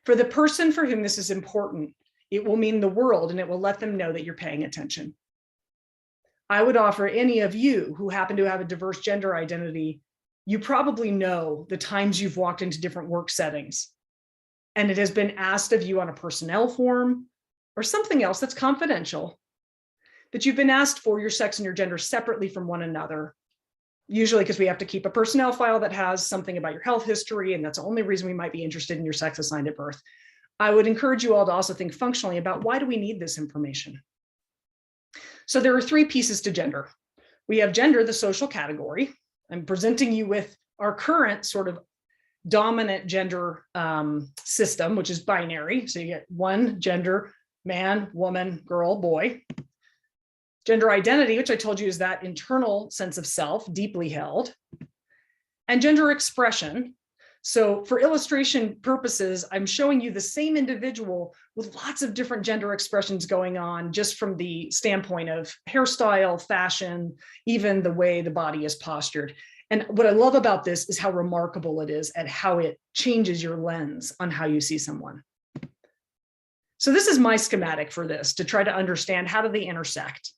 For the person for whom this is important, it will mean the world and it will let them know that you're paying attention. I would offer any of you who happen to have a diverse gender identity, you probably know the times you've walked into different work settings and it has been asked of you on a personnel form or something else that's confidential, that you've been asked for your sex and your gender separately from one another, usually because we have to keep a personnel file that has something about your health history, and that's the only reason we might be interested in your sex assigned at birth. I would encourage you all to also think functionally about why do we need this information? So there are three pieces to gender. We have gender, the social category. I'm presenting you with our current sort of dominant gender system, which is binary. So you get one gender, man, woman, girl, boy. Gender identity, which I told you is that internal sense of self, deeply held. And gender expression. So for illustration purposes, I'm showing you the same individual with lots of different gender expressions going on, just from the standpoint of hairstyle, fashion, even the way the body is postured. And what I love about this is how remarkable it is at how it changes your lens on how you see someone. So this is my schematic for this, to try to understand how do they intersect.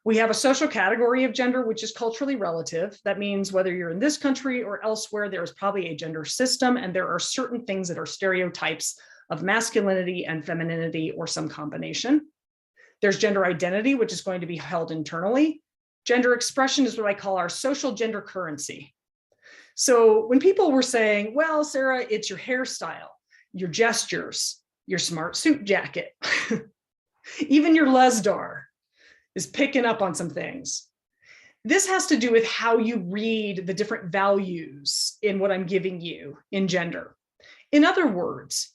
We have a social category of gender, which is culturally relative. That means whether you're in this country or elsewhere, there's probably a gender system, and there are certain things that are stereotypes of masculinity and femininity or some combination. There's gender identity, which is going to be held internally. Gender expression is what I call our social gender currency. So when people were saying, well, Sarah, it's your hairstyle, your gestures, your smart suit jacket, even your lesdar is picking up on some things. This has to do with how you read the different values in what I'm giving you in gender. In other words,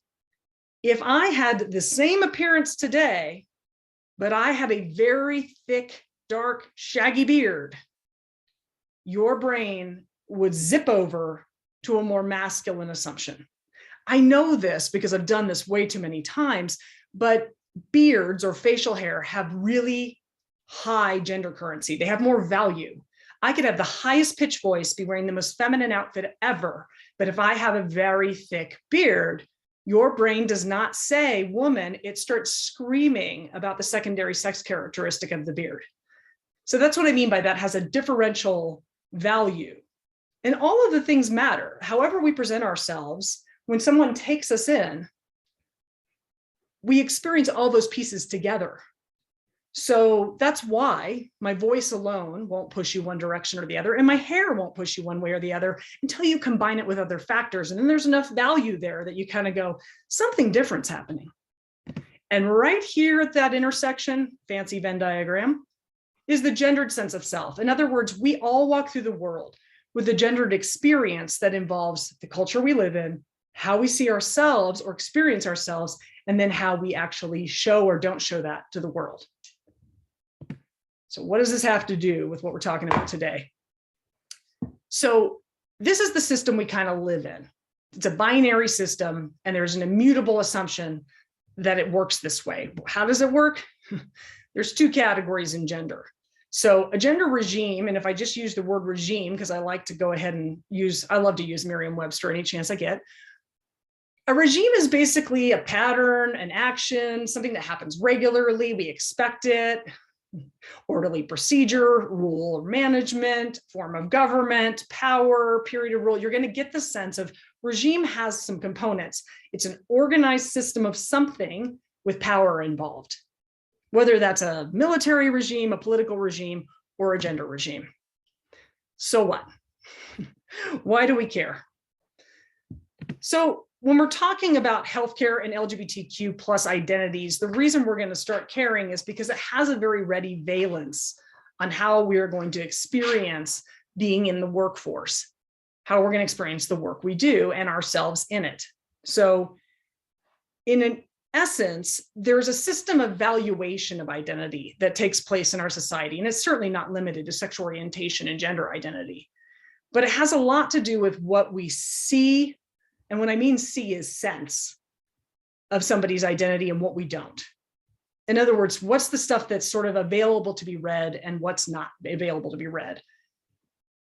if I had the same appearance today, but I had a very thick, dark, shaggy beard, your brain would zip over to a more masculine assumption. I know this because I've done this way too many times, but beards or facial hair have really high gender currency. They have more value. I could have the highest pitch voice, be wearing the most feminine outfit ever, but if I have a very thick beard, your brain does not say woman, it starts screaming about the secondary sex characteristic of the beard. So that's what I mean by that has a differential value. And all of the things matter. However we present ourselves, when someone takes us in, we experience all those pieces together. So that's why my voice alone won't push you one direction or the other, and my hair won't push you one way or the other until you combine it with other factors. And then there's enough value there that you kind of go, something different's happening. And right here at that intersection, fancy Venn diagram, is the gendered sense of self. In other words, we all walk through the world with a gendered experience that involves the culture we live in, how we see ourselves or experience ourselves, and then how we actually show or don't show that to the world. So what does this have to do with what we're talking about today? So this is the system we kind of live in. It's a binary system, and there's an immutable assumption that it works this way. How does it work? There's two categories in gender. So a gender regime, and if I just use the word regime, because I like to go ahead and I love to use Merriam-Webster any chance I get. A regime is basically a pattern, an action, something that happens regularly, we expect it. Orderly procedure, rule of management, form of government, power, period of rule. You're going to get the sense of regime has some components. It's an organized system of something with power involved, whether that's a military regime, a political regime, or a gender regime. So what? Why do we care? So when we're talking about healthcare and LGBTQ plus identities, the reason we're going to start caring is because it has a very ready valence on how we are going to experience being in the workforce, how we're going to experience the work we do and ourselves in it. So in essence, there's a system of valuation of identity that takes place in our society, and it's certainly not limited to sexual orientation and gender identity, but it has a lot to do with what we see, and what I mean see is sense of somebody's identity and what we don't. In other words, what's the stuff that's sort of available to be read and what's not available to be read?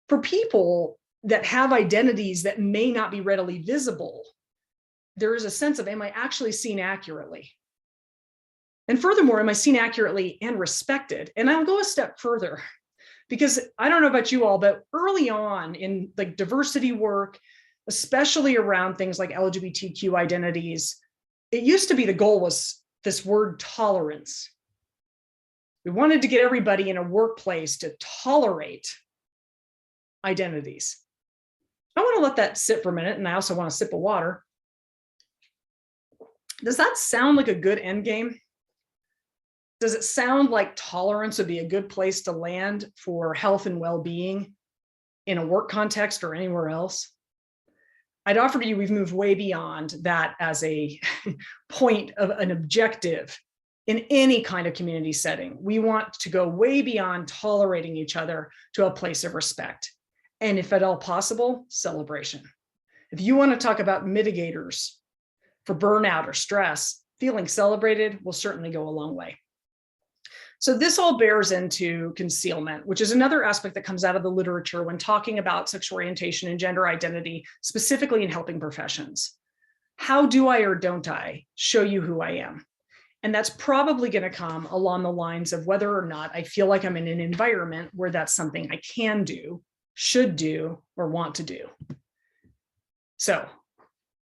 For people that have identities that may not be readily visible, there is a sense of, am I actually seen accurately? And furthermore, am I seen accurately and respected? And I'll go a step further, because I don't know about you all, but early on in like diversity work, especially around things like LGBTQ identities, it used to be the goal was this word tolerance. We wanted to get everybody in a workplace to tolerate identities. I want to let that sit for a minute, and I also want a sip of water. Does that sound like a good end game? Does it sound like tolerance would be a good place to land for health and well-being in a work context or anywhere else? I'd offer to you, we've moved way beyond that as a point of an objective in any kind of community setting. We want to go way beyond tolerating each other to a place of respect. And if at all possible, celebration. If you want to talk about mitigators for burnout or stress, feeling celebrated will certainly go a long way. So this all bears into concealment, which is another aspect that comes out of the literature when talking about sexual orientation and gender identity, specifically in helping professions. How do I or don't I show you who I am? And that's probably going to come along the lines of whether or not I feel like I'm in an environment where that's something I can do, should do, or want to do. So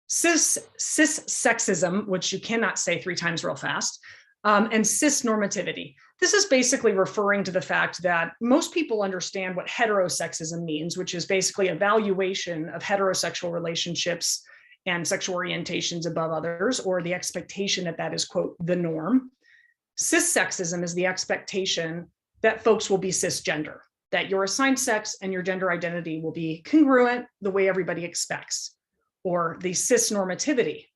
cis sexism, which you cannot say 3 times real fast, and cisnormativity. This is basically referring to the fact that most people understand what heterosexism means, which is basically a valuation of heterosexual relationships and sexual orientations above others, or the expectation that that is, quote, the norm. Cissexism is the expectation that folks will be cisgender, that your assigned sex and your gender identity will be congruent the way everybody expects, or the cisnormativity.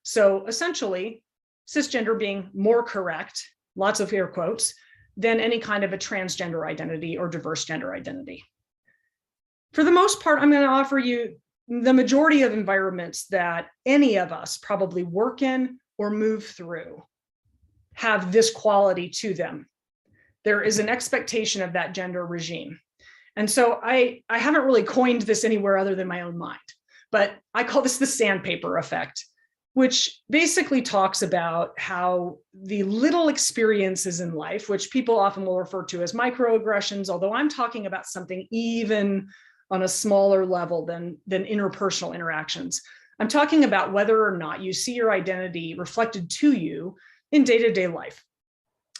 So essentially, cisgender being more correct, lots of air quotes, than any kind of a transgender identity or diverse gender identity. For the most part, I'm going to offer you the majority of environments that any of us probably work in or move through have this quality to them. There is an expectation of that gender regime. And so I haven't really coined this anywhere other than my own mind, but I call this the sandpaper effect, which basically talks about how the little experiences in life, which people often will refer to as microaggressions, although I'm talking about something even on a smaller level than interpersonal interactions. I'm talking about whether or not you see your identity reflected to you in day-to-day life.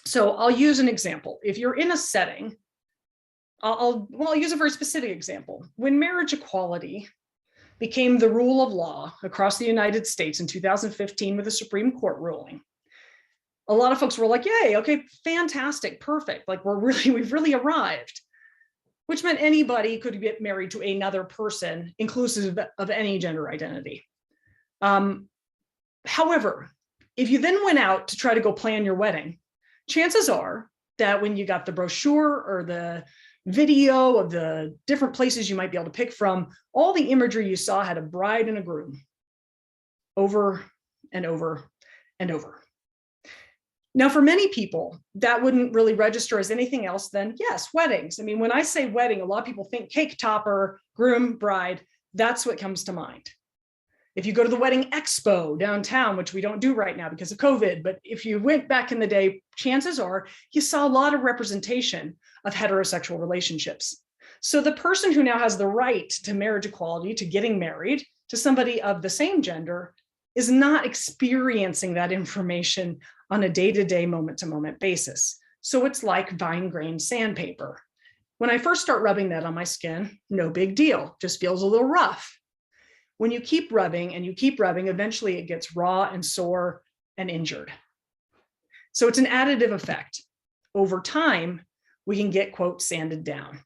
So I'll use an example. If you're in a setting, I'll use a very specific example. When marriage equality became the rule of law across the United States in 2015 with a Supreme Court ruling, a lot of folks were like, yay, okay, fantastic, perfect. Like we've really arrived, which meant anybody could get married to another person, inclusive of any gender identity. However, if you then went out to try to go plan your wedding, chances are that when you got the brochure or the video of the different places you might be able to pick from, all the imagery you saw had a bride and a groom over and over and over. Now, for many people, that wouldn't really register as anything else than, yes, weddings. I mean, when I say wedding, a lot of people think cake topper, groom, bride. That's what comes to mind. If you go to the wedding expo downtown, which we don't do right now because of COVID, but if you went back in the day, chances are you saw a lot of representation of heterosexual relationships. So the person who now has the right to marriage equality, to getting married to somebody of the same gender, is not experiencing that information on a day-to-day, moment-to-moment basis. So it's like fine-grained sandpaper. When I first start rubbing that on my skin, no big deal, just feels a little rough. When you keep rubbing and you keep rubbing, eventually it gets raw and sore and injured. So it's an additive effect. Over time, we can get, quote, sanded down.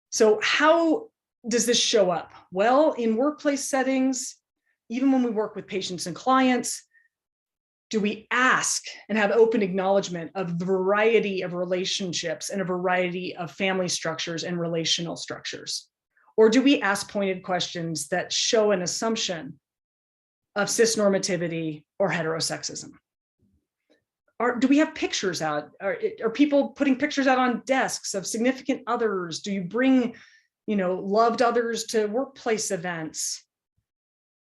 So how does this show up? Well, in workplace settings, even when we work with patients and clients, Do we ask and have open acknowledgement of the variety of relationships and a variety of family structures and relational structures? Or do we ask pointed questions that show an assumption of cisnormativity or heterosexism? Do we have pictures out? Are people putting pictures out on desks of significant others? Do you bring, loved others to workplace events?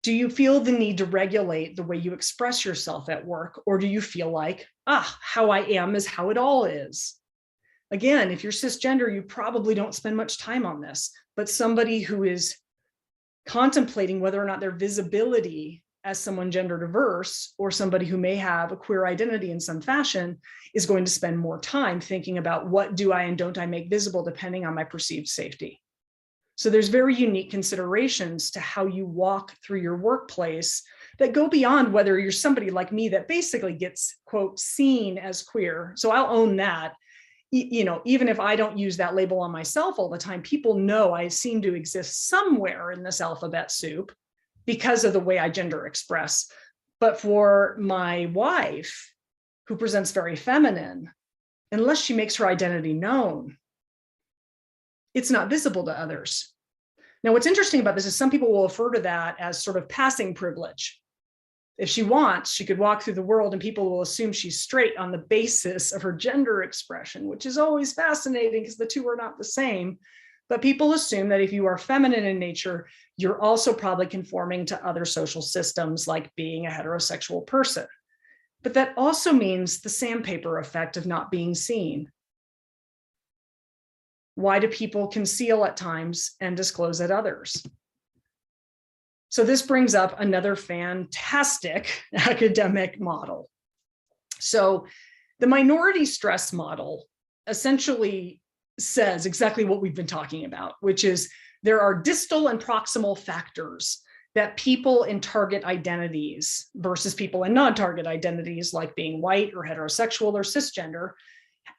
Do you feel the need to regulate the way you express yourself at work? Or do you feel like, how I am is how it all is? Again, if you're cisgender, you probably don't spend much time on this, but somebody who is contemplating whether or not their visibility as someone gender diverse or somebody who may have a queer identity in some fashion is going to spend more time thinking about what do I and don't I make visible depending on my perceived safety. So there's very unique considerations to how you walk through your workplace that go beyond whether you're somebody like me that basically gets, quote, seen as queer. So I'll own that. Even if I don't use that label on myself all the time, people know I seem to exist somewhere in this alphabet soup because of the way I gender express. But for my wife, who presents very feminine, unless she makes her identity known, it's not visible to others. Now, what's interesting about this is some people will refer to that as sort of passing privilege. If she wants, she could walk through the world and people will assume she's straight on the basis of her gender expression, which is always fascinating because the two are not the same. But people assume that if you are feminine in nature, you're also probably conforming to other social systems like being a heterosexual person. But that also means the sandpaper effect of not being seen. Why do people conceal at times and disclose at others? So this brings up another fantastic academic model. So the minority stress model essentially says exactly what we've been talking about, which is there are distal and proximal factors that people in target identities versus people in non-target identities like being white or heterosexual or cisgender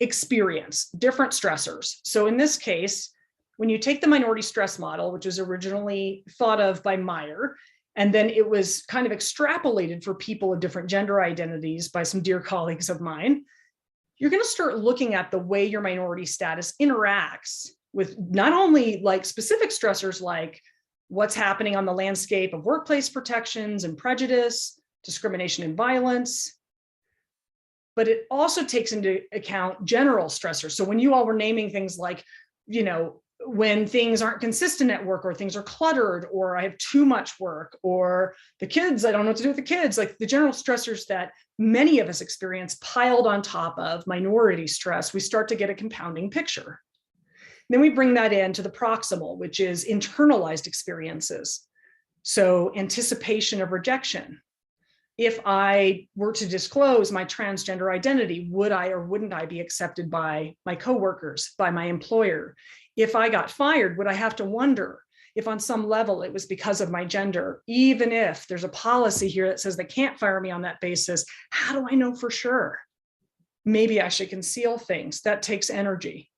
experience different stressors. So in this case, when you take the minority stress model, which was originally thought of by Meyer, and then it was kind of extrapolated for people of different gender identities by some dear colleagues of mine, you're going to start looking at the way your minority status interacts with not only like specific stressors like what's happening on the landscape of workplace protections and prejudice, discrimination and violence, but it also takes into account general stressors. So when you all were naming things like, when things aren't consistent at work or things are cluttered or I have too much work or the kids, I don't know what to do with the kids, like the general stressors that many of us experience piled on top of minority stress, we start to get a compounding picture. Then we bring that into the proximal, which is internalized experiences. So anticipation of rejection. If I were to disclose my transgender identity, would I or wouldn't I be accepted by my coworkers, by my employer? If I got fired, would I have to wonder if on some level it was because of my gender? Even if there's a policy here that says they can't fire me on that basis, how do I know for sure? Maybe I should conceal things. That takes energy.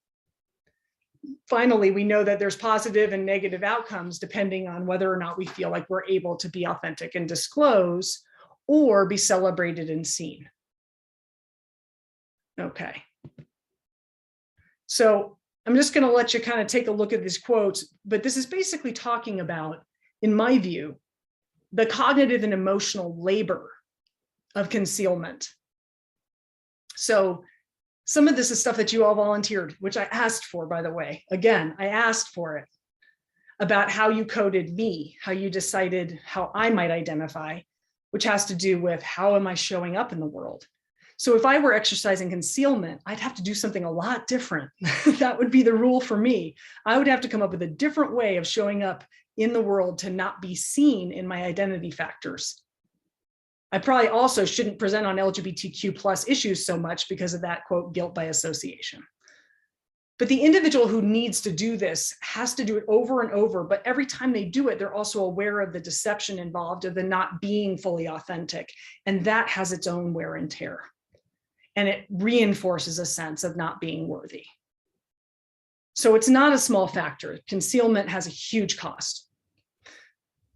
Finally, we know that there's positive and negative outcomes depending on whether or not we feel like we're able to be authentic and disclose or be celebrated and seen. Okay. So I'm just going to let you kind of take a look at these quotes, but this is basically talking about, in my view, the cognitive and emotional labor of concealment. So some of this is stuff that you all volunteered, which I asked for, by the way. Again, I asked for it about how you coded me, how you decided how I might identify, which has to do with how am I showing up in the world? So if I were exercising concealment, I'd have to do something a lot different. That would be the rule for me. I would have to come up with a different way of showing up in the world to not be seen in my identity factors. I probably also shouldn't present on LGBTQ plus issues so much because of that, quote, guilt by association. But the individual who needs to do this has to do it over and over, but every time they do it, they're also aware of the deception involved, of the not being fully authentic. And that has its own wear and tear. And it reinforces a sense of not being worthy. So it's not a small factor. Concealment has a huge cost.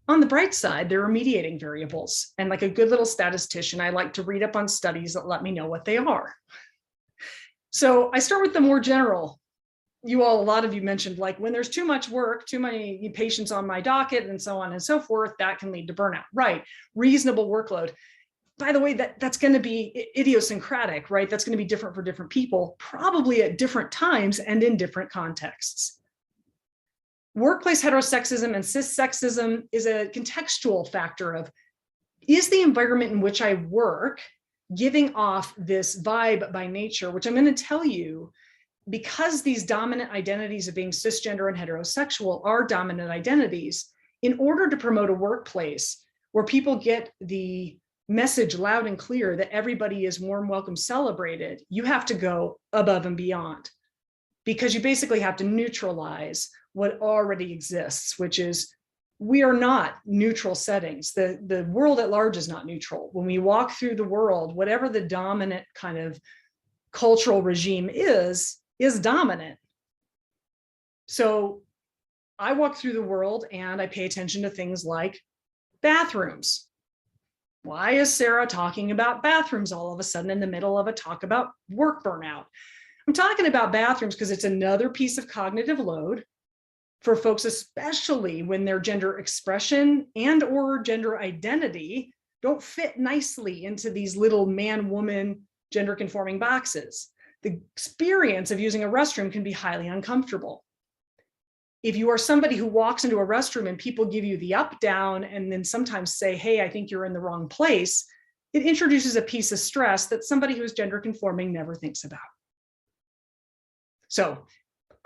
On the bright side, there are mediating variables. And like a good little statistician, I like to read up on studies that let me know what they are. So I start with the more general. A lot of you mentioned, like, when there's too much work, too many patients on my docket, and so on and so forth, that can lead to burnout. Right. Reasonable workload. By the way, that's going to be idiosyncratic, right? That's going to be different for different people, probably at different times and in different contexts. Workplace heterosexism and cissexism is a contextual factor of, is the environment in which I work giving off this vibe by nature, which I'm going to tell you, because these dominant identities of being cisgender and heterosexual are dominant identities, in order to promote a workplace where people get the message loud and clear that everybody is warm, welcome, celebrated, you have to go above and beyond, because you basically have to neutralize what already exists, which is, we are not neutral settings. The world at large is not neutral. When we walk through the world, whatever the dominant kind of cultural regime is dominant. So I walk through the world and I pay attention to things like bathrooms. Why is Sarah talking about bathrooms all of a sudden in the middle of a talk about work burnout? I'm talking about bathrooms because it's another piece of cognitive load for folks, especially when their gender expression and or gender identity don't fit nicely into these little man-woman gender conforming boxes. The experience of using a restroom can be highly uncomfortable. If you are somebody who walks into a restroom and people give you the up, down, and then sometimes say, hey, I think you're in the wrong place, it introduces a piece of stress that somebody who's gender conforming never thinks about. So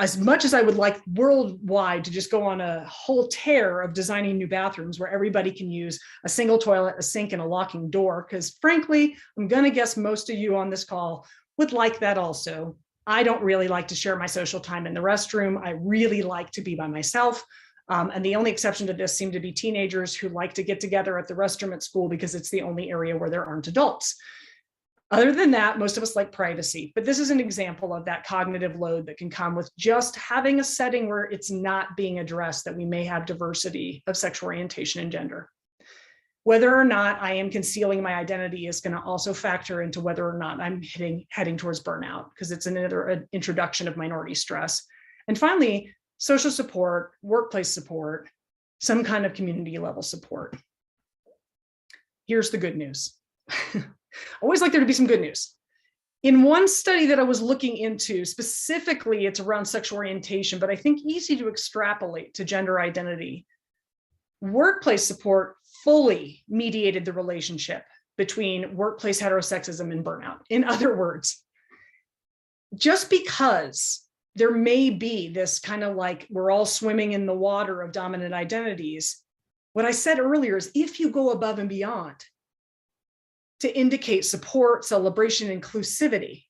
as much as I would like worldwide to just go on a whole tear of designing new bathrooms where everybody can use a single toilet, a sink, and a locking door, because frankly, I'm going to guess most of you on this call would like that also. I don't really like to share my social time in the restroom. I really like to be by myself. And the only exception to this seem to be teenagers who like to get together at the restroom at school because it's the only area where there aren't adults. Other than that, most of us like privacy, but this is an example of that cognitive load that can come with just having a setting where it's not being addressed that we may have diversity of sexual orientation and gender. Whether or not I am concealing my identity is going to also factor into whether or not I'm heading towards burnout, because it's another introduction of minority stress. And finally, social support, workplace support, some kind of community level support. Here's the good news. Always like there to be some good news. In one study that I was looking into, specifically it's around sexual orientation, but I think easy to extrapolate to gender identity. Workplace support fully mediated the relationship between workplace heterosexism and burnout. In other words, just because there may be this kind of like we're all swimming in the water of dominant identities, what I said earlier is if you go above and beyond to indicate support, celebration, inclusivity,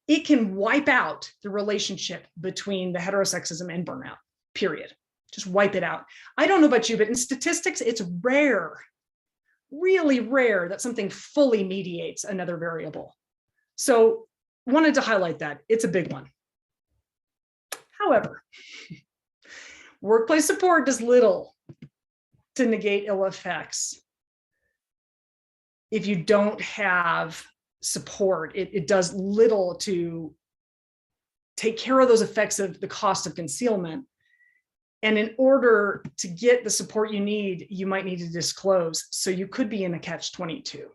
it can wipe out the relationship between the heterosexism and burnout, period. Just wipe it out. I don't know about you, but in statistics, it's rare, really rare that something fully mediates another variable. So wanted to highlight that. It's a big one. However, workplace support does little to negate ill effects. If you don't have support, it does little to take care of those effects of the cost of concealment. And in order to get the support you need, you might need to disclose. So you could be in a catch-22.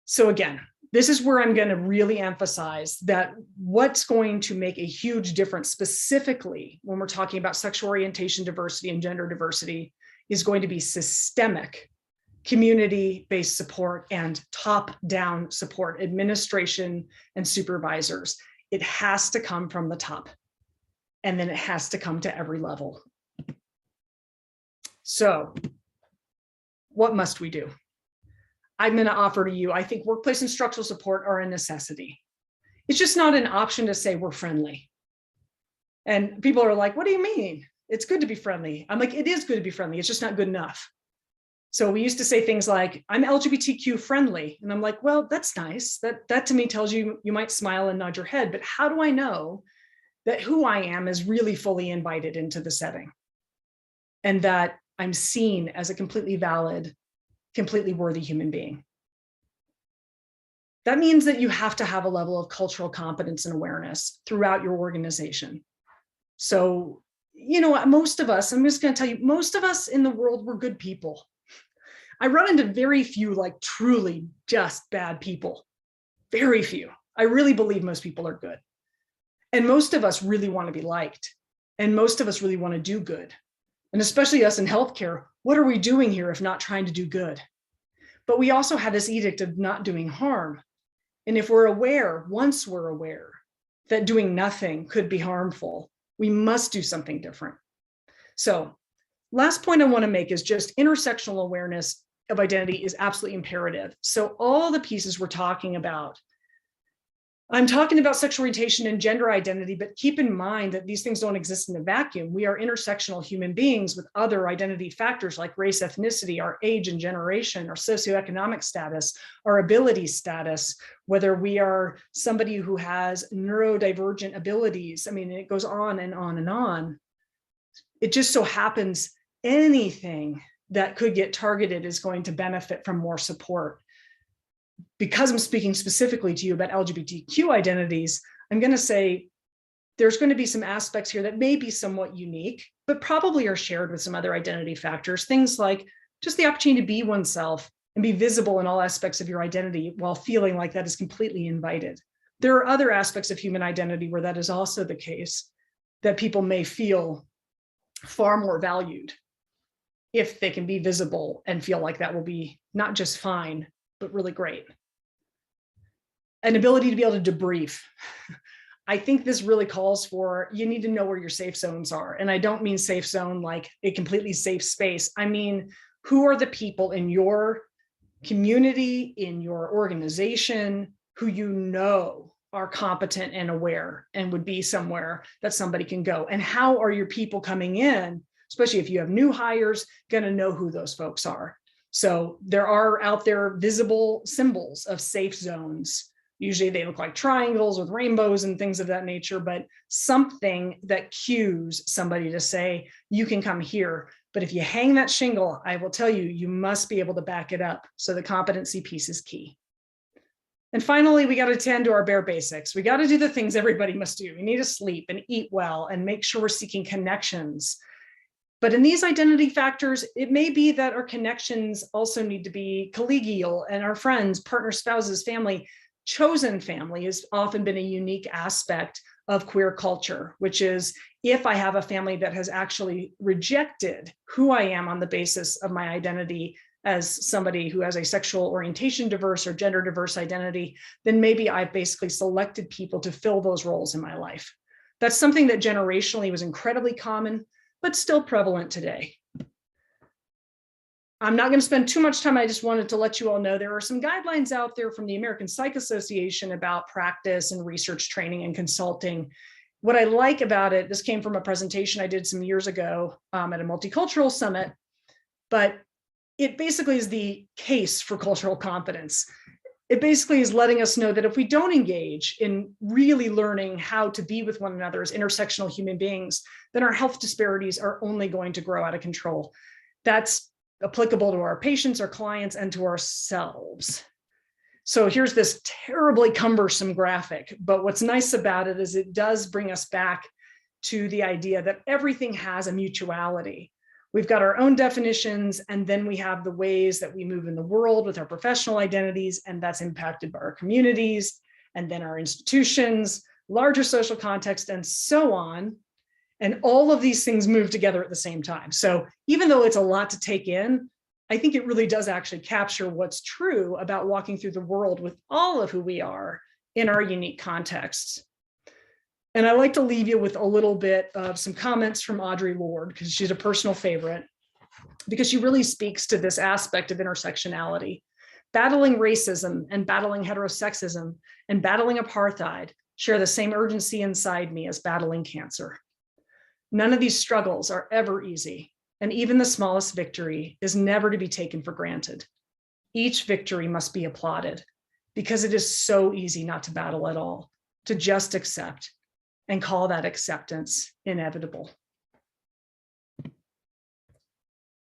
So again, this is where I'm going to really emphasize that what's going to make a huge difference specifically when we're talking about sexual orientation diversity and gender diversity is going to be systemic community-based support and top-down support, administration and supervisors. It has to come from the top, and then it has to come to every level. So what must we do? I'm going to offer to you, I think workplace and structural support are a necessity. It's just not an option to say we're friendly. And people are like, what do you mean? It's good to be friendly. I'm like, it is good to be friendly. It's just not good enough. So we used to say things like, I'm LGBTQ friendly. And I'm like, well, that's nice. That to me tells you, you might smile and nod your head, but how do I know that who I am is really fully invited into the setting? And that I'm seen as a completely valid, completely worthy human being. That means that you have to have a level of cultural competence and awareness throughout your organization. So, most of us, I'm just going to tell you, most of us in the world, we're good people. I run into very few, like truly just bad people. Very few. I really believe most people are good. And most of us really want to be liked. And most of us really want to do good. And especially us in healthcare, what are we doing here if not trying to do good? But we also have this edict of not doing harm. And if we're aware, once we're aware that doing nothing could be harmful, we must do something different. So, last point I want to make is just intersectional awareness of identity is absolutely imperative. So all the pieces we're talking about, I'm talking about sexual orientation and gender identity, but keep in mind that these things don't exist in a vacuum. We are intersectional human beings with other identity factors like race, ethnicity, our age and generation, our socioeconomic status, our ability status, whether we are somebody who has neurodivergent abilities. I mean, it goes on and on and on. It just so happens anything that could get targeted is going to benefit from more support. Because I'm speaking specifically to you about LGBTQ identities, I'm going to say there's going to be some aspects here that may be somewhat unique, but probably are shared with some other identity factors. Things like just the opportunity to be oneself and be visible in all aspects of your identity while feeling like that is completely invited. There are other aspects of human identity where that is also the case, that people may feel far more valued if they can be visible and feel like that will be not just fine, but really great. An ability to be able to debrief. I think this really calls for, you need to know where your safe zones are. And I don't mean safe zone like a completely safe space. I mean, who are the people in your community, in your organization, who you know are competent and aware and would be somewhere that somebody can go? And how are your people coming in, especially if you have new hires, going to know who those folks are? So there are out there visible symbols of safe zones. Usually they look like triangles with rainbows and things of that nature, but something that cues somebody to say, you can come here. But if you hang that shingle, I will tell you, you must be able to back it up. So the competency piece is key. And finally, we got to tend to our bare basics. We got to do the things everybody must do. We need to sleep and eat well and make sure we're seeking connections. But in these identity factors, it may be that our connections also need to be collegial, and our friends, partners, spouses, family. Chosen family has often been a unique aspect of queer culture, which is if I have a family that has actually rejected who I am on the basis of my identity as somebody who has a sexual orientation diverse or gender diverse identity, then maybe I've basically selected people to fill those roles in my life. That's something that generationally was incredibly common, but still prevalent today. I'm not going to spend too much time. I just wanted to let you all know there are some guidelines out there from the American Psych Association about practice and research training and consulting. What I like about it, this came from a presentation I did some years ago at a multicultural summit, but it basically is the case for cultural competence. It basically is letting us know that if we don't engage in really learning how to be with one another as intersectional human beings, then our health disparities are only going to grow out of control. That's applicable to our patients, our clients, and to ourselves. So here's this terribly cumbersome graphic, but what's nice about it is it does bring us back to the idea that everything has a mutuality. We've got our own definitions, and then we have the ways that we move in the world with our professional identities, and that's impacted by our communities, and then our institutions, larger social context, and so on. And all of these things move together at the same time. So even though it's a lot to take in, I think it really does actually capture what's true about walking through the world with all of who we are in our unique contexts. And I like to leave you with a little bit of some comments from Audre Lorde, because she's a personal favorite, because she really speaks to this aspect of intersectionality. Battling racism and battling heterosexism and battling apartheid share the same urgency inside me as battling cancer. None of these struggles are ever easy, and even the smallest victory is never to be taken for granted. Each victory must be applauded, because it is so easy not to battle at all, to just accept and call that acceptance inevitable.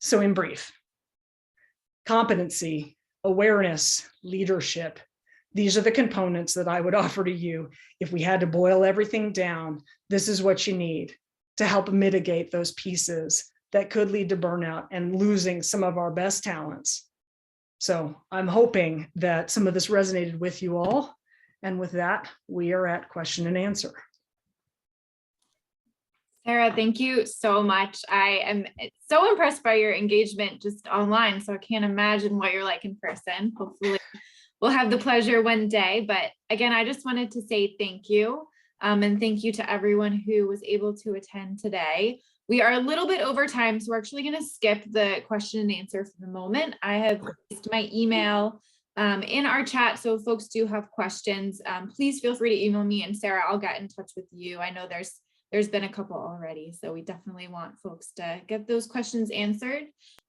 So in brief, competency, awareness, leadership. These are the components that I would offer to you. If we had to boil everything down, this is what you need to help mitigate those pieces that could lead to burnout and losing some of our best talents. So I'm hoping that some of this resonated with you all. And with that, we are at question and answer. Sarah, thank you so much. I am so impressed by your engagement just online, so I can't imagine what you're like in person. Hopefully we'll have the pleasure one day. But again, I just wanted to say thank you. And thank you to everyone who was able to attend today. We are a little bit over time, so we're actually going to skip the question and answer for the moment. I have placed my email in our chat, so if folks do have questions, please feel free to email me, and Sarah, I'll get in touch with you. I know there's been a couple already, so we definitely want folks to get those questions answered.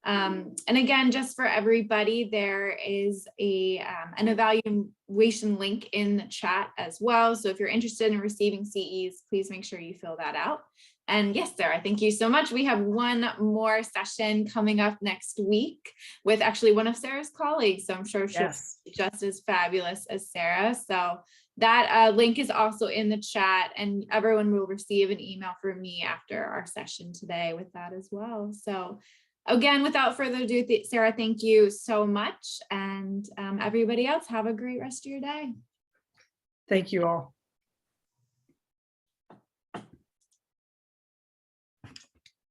And again, just for everybody, there is an evaluation link in the chat as well. So if you're interested in receiving CEs, please make sure you fill that out. And yes, Sarah, thank you so much. We have one more session coming up next week with actually one of Sarah's colleagues. So I'm sure she'll be just as fabulous as Sarah. So that link is also in the chat, and everyone will receive an email from me after our session today with that as well. So again, without further ado, Sarah, thank you so much. And everybody else, have a great rest of your day. Thank you all.